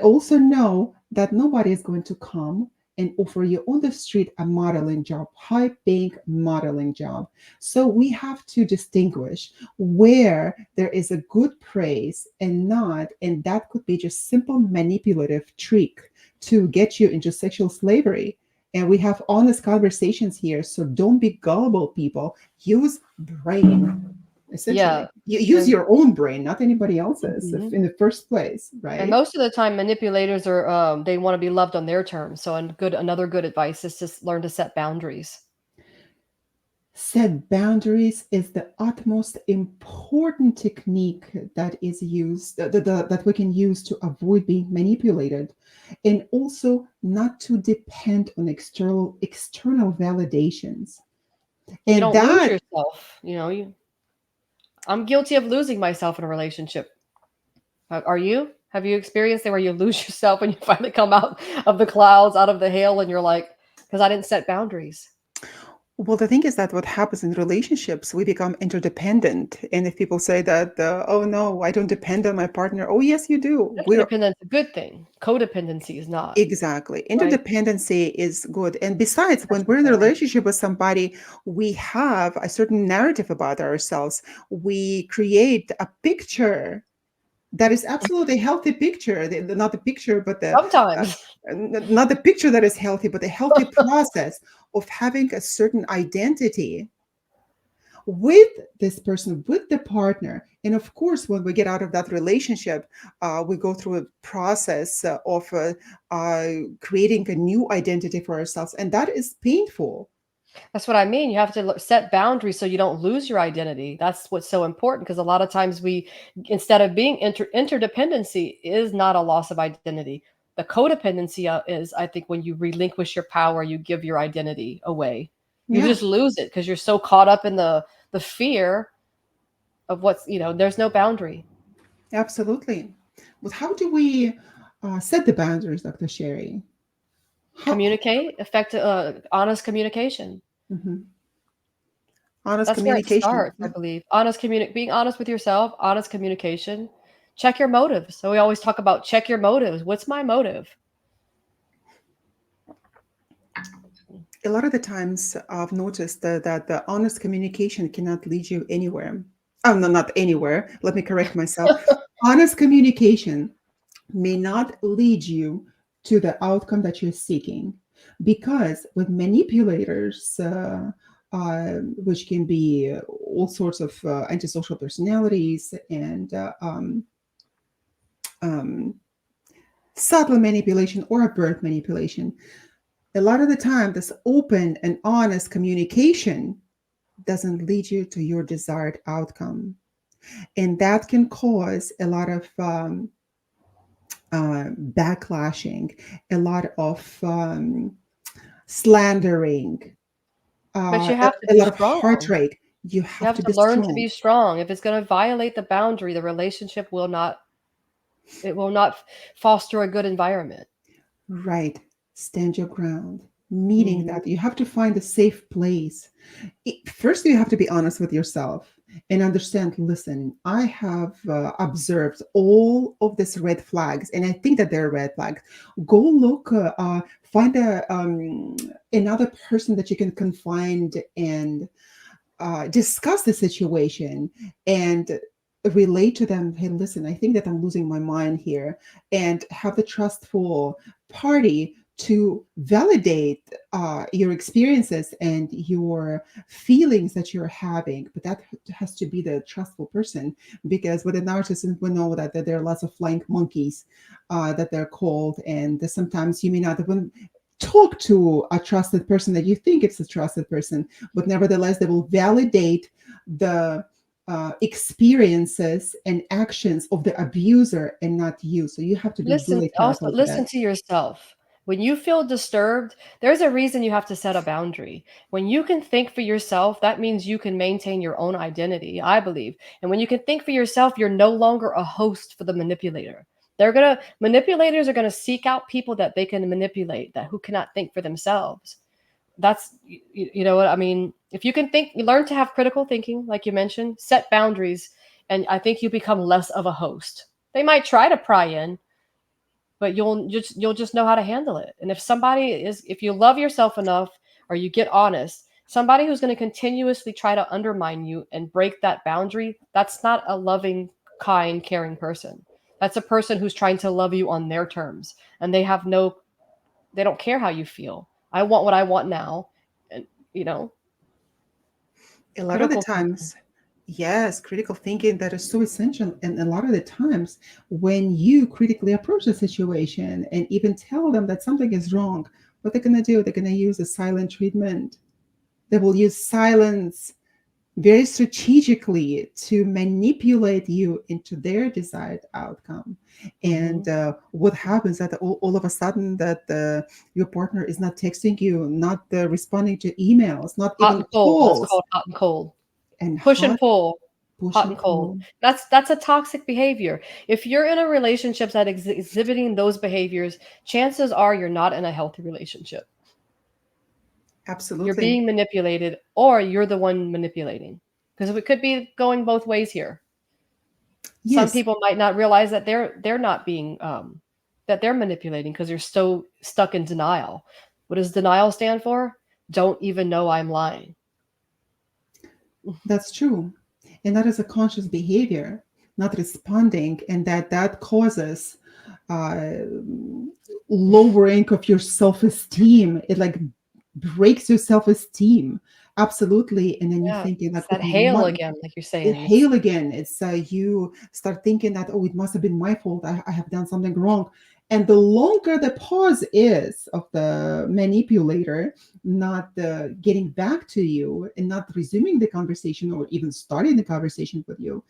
also know that nobody is going to come and offer you on the street a modeling job, high paying modeling job. So we have to distinguish where there is a good praise and not, and that could be just simple manipulative trick to get you into sexual slavery. And we have honest conversations here, so don't be gullible, people. Use brain, yeah. essentially. You use And, your own brain, not anybody else's, if mhm. in the first place, And right? most of the time, manipulators are they want to be loved on their terms. So, another good advice is to learn to set boundaries. Set boundaries is the utmost important technique that is used that we can use to avoid being manipulated, and also not to depend on external validations. You And don't lose that, yourself. I'm guilty of losing myself in a relationship. Are you? Have you experienced it where you lose yourself and you finally come out of the clouds, out of the hail, and you're like, because I didn't set boundaries? well, the thing is that what happens in relationships, we become interdependent. And if people say that, oh no, I don't depend on my partner. Oh, yes, you do. We're Interdependence is a good thing. Codependency is not, exactly. right? Interdependency is good. And besides, when we're in a Necessary. relationship with somebody, we have a certain narrative about ourselves. We create a picture that is absolutely healthy picture. Not the picture, but uh, Sometimes. not the picture that is healthy, but the healthy process of having a certain identity with this person, with the partner. And of course, when we get out of that relationship, we go through a process creating a new identity for ourselves. And that is painful. That's what I mean. You have to set boundaries so you don't lose your identity. That's what's so important because a lot of times instead of being interdependency is not a loss of identity. The codependency is, I think, when you relinquish your power, you give your identity away. You Yeah, just lose it because you're so caught up in the fear of there's no boundary. absolutely. But how do we set the boundaries, Dr. Sherry? How, Communicate, effective, honest communication. mhm. Honest That's where it communication. starts, I believe. Being honest with yourself, honest communication. Check your motives. So we always talk about check your motives. What's my motive? A lot of the times I've noticed that the honest communication cannot lead you anywhere. Oh, no, not anywhere. Let me correct myself. Honest communication may not lead you to the outcome that you're seeking because with manipulators, which can be all sorts of antisocial personalities and um, subtle manipulation or birth manipulation, a lot of the time, this open and honest communication doesn't lead you to your desired outcome. And that can cause a lot of backlashing, a lot of slandering, But you a, have to a be lot of strong. heartache. You You have have to to be learn to strong. be strong. If it's going to violate the boundary, the relationship will not foster a good environment. Right. Stand your ground. Meaning Mhm. that you have to find a safe place. First, you have to be honest with yourself and understand, listen, I have observed all of these red flags, and I think that they're red flags. Go look, find another person that you can confide and discuss the situation and relate to them. Hey, listen, I think that I'm losing my mind here, and have the trustful party to validate your experiences and your feelings that you're having. But that has to be the trustful person, because with a narcissist, we know that there are lots of flying monkeys that they're called, and sometimes you may not even talk to a trusted person that you think it's a trusted person, but nevertheless, they will validate the experiences and actions of the abuser and not you. So you have to be Listen, really also careful with listen that. to yourself. When you feel disturbed, there's a reason you have to set a boundary. When you can think for yourself, that means you can maintain your own identity, I believe. And when you can think for yourself, you're no longer a host for the manipulator. Manipulators are gonna seek out people that they can manipulate, that who cannot think for themselves. You know what I mean? If you can think, you learn to have critical thinking, like you mentioned, set boundaries, and I think you become less of a host. They might try to pry in, but you'll just know how to handle it. And if you love yourself enough or you get honest, somebody who's going to continuously try to undermine you and break that boundary, that's not a loving, kind, caring person. That's a person who's trying to love you on their terms, and they don't care how you feel. I want what I want now. And you know A lot of the critical thinking. times, yes, critical thinking, that is so essential. And a lot of the times, when you critically approach the situation and even tell them that something is wrong, what they're going to do, they're going to use a silent treatment. They will use silence very strategically to manipulate you into their desired outcome. And Hmm. what happens that all of a sudden that your partner is not texting you, not responding to emails, not Hot even and cold. That's calls, called hot and cold. and Push and hot pull. push Hot and and cold. pull. That's a toxic behavior. If you're in a relationship that exhibiting those behaviors, chances are you're not in a healthy relationship. You're Absolutely. being manipulated, or you're the one manipulating. Because it could be going both ways here. Some Yes, people might not realize that they're not being that they're manipulating because they're so stuck in denial. What does denial stand for? Don't even know I'm lying. that's true. And that is a conscious behavior, not responding, and that causes uh, lowering of your self-esteem. It like breaks your self-esteem. Absolutely. And then you're Yeah, thinking it's like, that okay, hail again, like you're saying. It's hail again. It's you start thinking that, oh, it must have been my fault. I have done something wrong. And the longer the pause is of the manipulator not getting back to you and not resuming the conversation or even starting the conversation with you,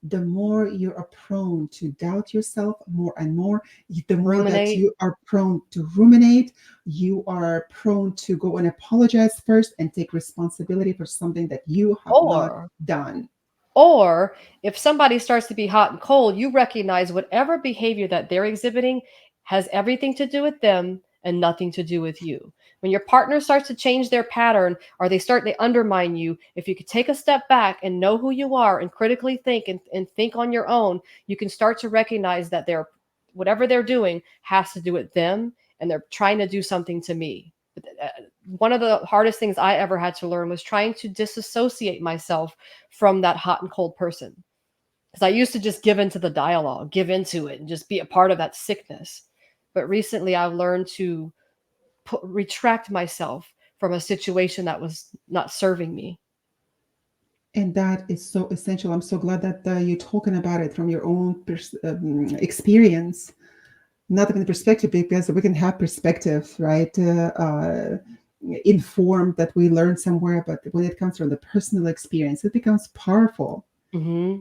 the more you are prone to doubt yourself more and more, the more that ruminate, you are prone to ruminate, you are prone to go and apologize first and take responsibility for something that you have not or done. Or if somebody starts to be hot and cold, you recognize whatever behavior that they're exhibiting has everything to do with them and nothing to do with you. When your partner starts to change their pattern or they undermine you, if you could take a step back and know who you are and critically think and think on your own, you can start to recognize that they're whatever they're doing has to do with them and they're trying to do something to me. One of the hardest things I ever had to learn was trying to disassociate myself from that hot and cold person. Because I used to just give into the dialogue, give into it, and just be a part of that sickness. But recently I've learned to retract myself from a situation that was not serving me. And that is so essential. I'm so glad that you're talking about it from your own experience, not even perspective, because we can have perspective, right? Informed that we learned somewhere, but when it comes from the personal experience, it becomes powerful. Mm-hmm.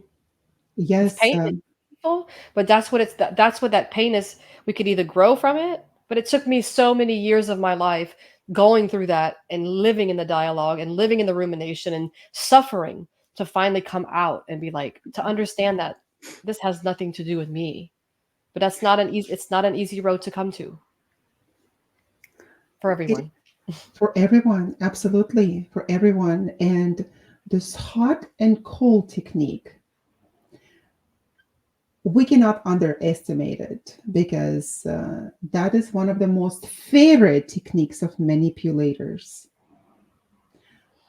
It's Yes, painful, but that's what that pain is. We could either grow from it, but it took me so many years of my life going through that and living in the dialogue and living in the rumination and suffering to finally come out and be like to understand that this has nothing to do with me. But that's not an easy it's not an easy road to come to for it everyone. for everyone, absolutely for everyone. And this hot and cold technique, we cannot underestimate it because that is one of the most favorite techniques of manipulators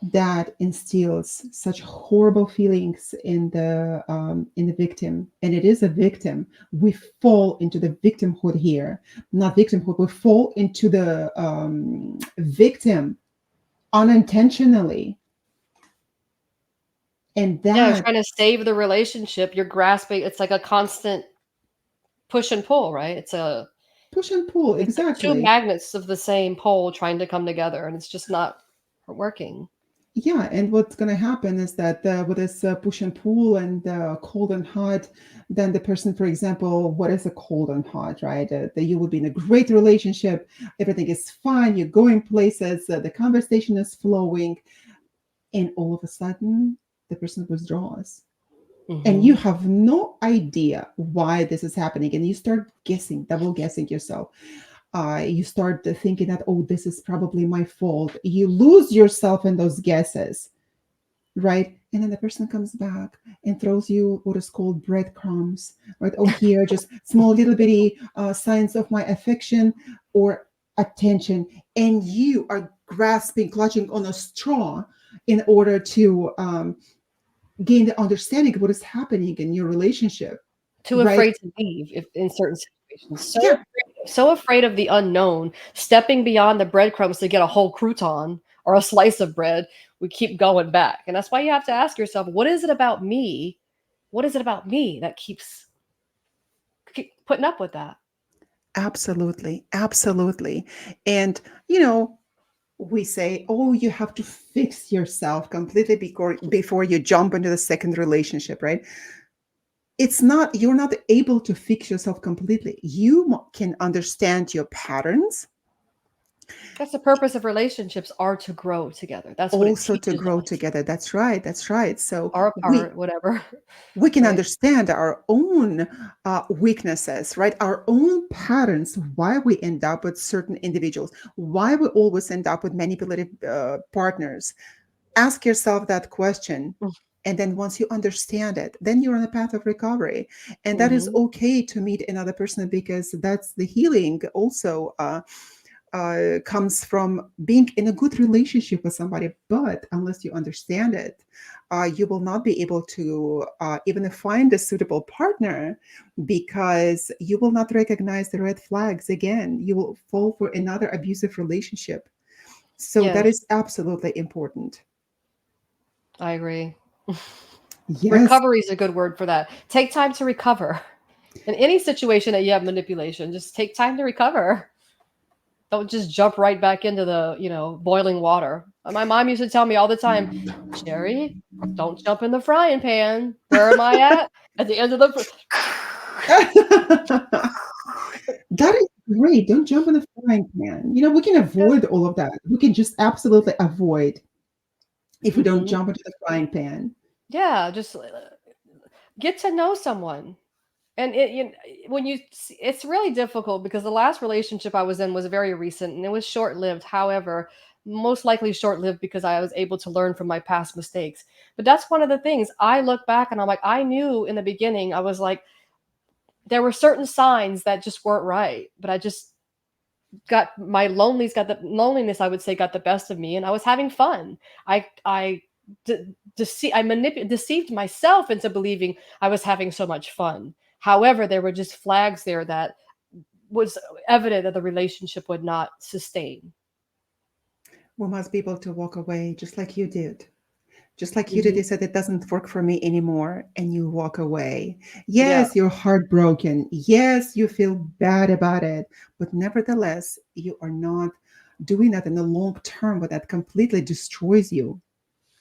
that instills such horrible feelings in the victim, and it is a victim. We fall into the victimhood here, not victimhood. We fall into the victim unintentionally, and Yeah, you're that trying to save the relationship. You're grasping. It's like a constant push and pull, right? push and pull It's like two exactly. magnets of the same pole trying to come together, and it's just not working. Yeah, and what's going to happen is that with this push and pull and cold and hot, then the person, for example, what is a cold and hot, right? That you would be in a great relationship, everything is fine, you're going places, the conversation is flowing, and all of a sudden, the person withdraws. And you Hmm. have no idea why this is happening, and you start guessing, double guessing yourself. You start thinking that, oh, this is probably my fault. You lose yourself in those guesses, right? And then the person comes back and throws you what is called breadcrumbs, right? Oh, here, just small little bitty signs of my affection or attention. And you are grasping, clutching on a straw in order to gain the understanding of what is happening in your relationship, Too right? afraid to leave if in certain situations. Yeah, So afraid of the unknown, stepping beyond the breadcrumbs to get a whole crouton or a slice of bread. We keep going back, and that's why you have to ask yourself, what is it about me? What is it about me that keep putting up with that? absolutely. Absolutely. And, you know, we say, oh, you have to fix yourself completely before you jump into the second relationship, right? It's not, you're not able to fix yourself completely. You can understand your patterns, That's the purpose of relationships, are to grow together. That's what it also to teaches grow us. together. That's right. That's right. So Our we part, whatever. we can Right? understand our own weaknesses, right? Our own patterns, why we end up with certain individuals, why we always end up with manipulative partners. Ask yourself that question. And then once you understand it, then you're on a path of recovery. And that is Mm-hmm. okay to meet another person, because that's the healing also. Comes from being in a good relationship with somebody. But unless you understand it, you will not be able to even find a suitable partner, because you will not recognize the red flags again. You will fall for another abusive relationship. So that Yes, is absolutely important. I agree. Yes. Recovery is a good word for that. Take time to recover. In any situation that you have manipulation, just take time to recover. Don't just jump right back into the, boiling water. My mom used to tell me all the time, Sherry, don't jump in the frying pan. Where am I at? At the end of the. That is great. Don't jump in the frying pan. We can avoid all of that. We can just absolutely avoid if we don't Hmm. jump into the frying pan. Yeah, just get to know someone. And when it's really difficult because the last relationship I was in was very recent and it was short lived. However, most likely short lived because I was able to learn from my past mistakes. But that's one of the things I look back and I'm like, I knew in the beginning, I was like, there were certain signs that just weren't right. But I just got the loneliness, I would say, got the best of me, and I was having fun. I deceived myself into believing I was having so much fun. However, there were just flags there that was evident that the relationship would not sustain. We must be able to walk away just like you did. Just like you did, Hmm. you said it doesn't work for me anymore, and you walk away. Yeah. Yes, you're heartbroken. Yes, you feel bad about it. But nevertheless, you are not doing that in the long term, but that completely destroys you.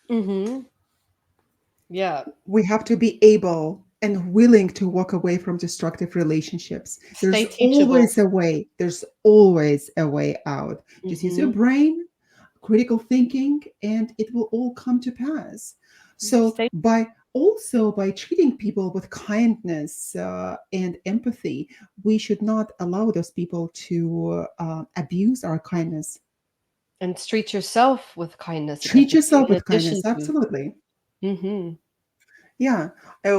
Hmm. Yeah. We have to be able and willing to walk away from destructive relationships. Stay There's teachable. always a way. There's always a way out. Just use your Hmm. brain, critical thinking, and it will all come to pass. So Stay. by treating people with kindness and empathy, we should not allow those people to abuse our kindness. And treat yourself with kindness and Treat empathy yourself in with addition kindness. to. Absolutely. Hmm. Yeah,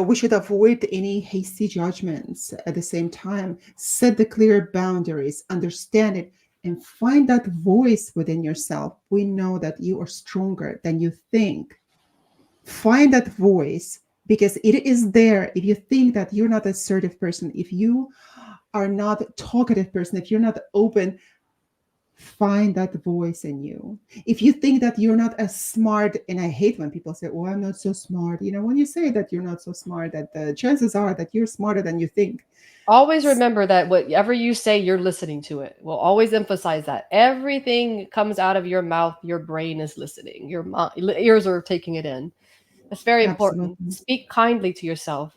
we should avoid any hasty judgments. At the same time, set the clear boundaries, understand it, and find that voice within yourself. We know that you are stronger than you think. Find that voice, because it is there. If you think that you're not an assertive person, if you are not a talkative person, if you're not open, find that voice in you. If you think that you're not as smart, and I hate when people say, "Oh, I'm not so smart." When you say that you're not so smart, that the chances are that you're smarter than you think. Always remember that whatever you say, you're listening to it. We'll always emphasize that. Everything comes out of your mouth, your brain is listening. Your ears are taking it in. That's very important. Absolutely. Speak kindly to yourself.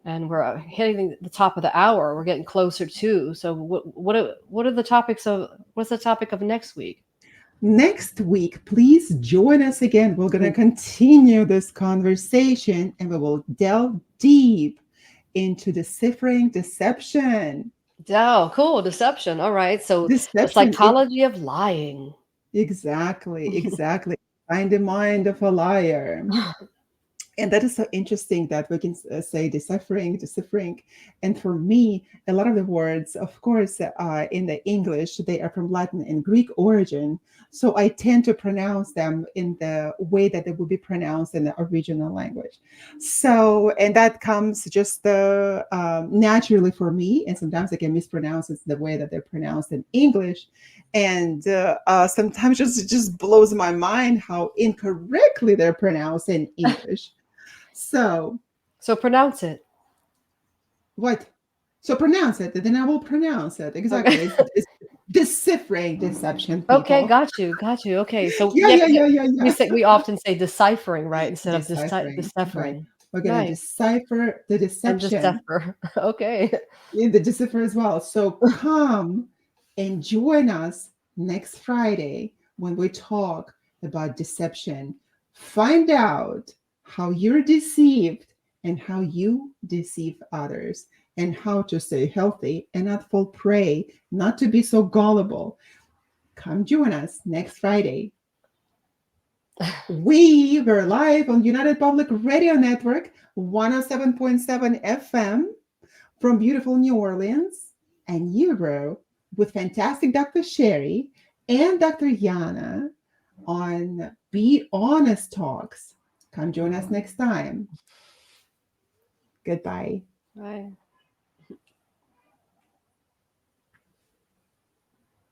And we're hitting the top of the hour. We're getting closer too. So what's the topic of next week? Next week, please join us again. We're going to continue this conversation, and we will delve deep into deciphering deception. Oh, cool. Deception. All right. So the Deception, psychology of lying. exactly, exactly. Find the mind of a liar. And that is so interesting that we can say deciphering. And for me, a lot of the words, of course, in the English, they are from Latin and Greek origin. So I tend to pronounce them in the way that they would be pronounced in the original language. So, and that comes just naturally for me. And sometimes I can mispronounce it the way that they're pronounced in English. And sometimes just blows my mind how incorrectly they're pronounced in English. So, So pronounce it. what? So pronounce it, then I will pronounce it. Okay. Exactly. It's deciphering deception, Okay, people. got you. Okay, so Yeah, yeah, yeah, 'cause yeah, yeah, we yeah. say we often say deciphering, right, instead of Deciphering, right? deciphering. We're gonna Right, decipher the and deception decipher. Okay. in the decipher as well. So come and join us next Friday when we talk about deception. Find out how you're deceived and how you deceive others, and how to stay healthy and not fall prey, not to be so gullible. Come join us next Friday. We were live on United Public Radio Network, 107.7 FM from beautiful New Orleans, and Euro with fantastic Dr. Sherry and Dr. Yana on Be Honest Talks. Come join us next time. Goodbye. Right.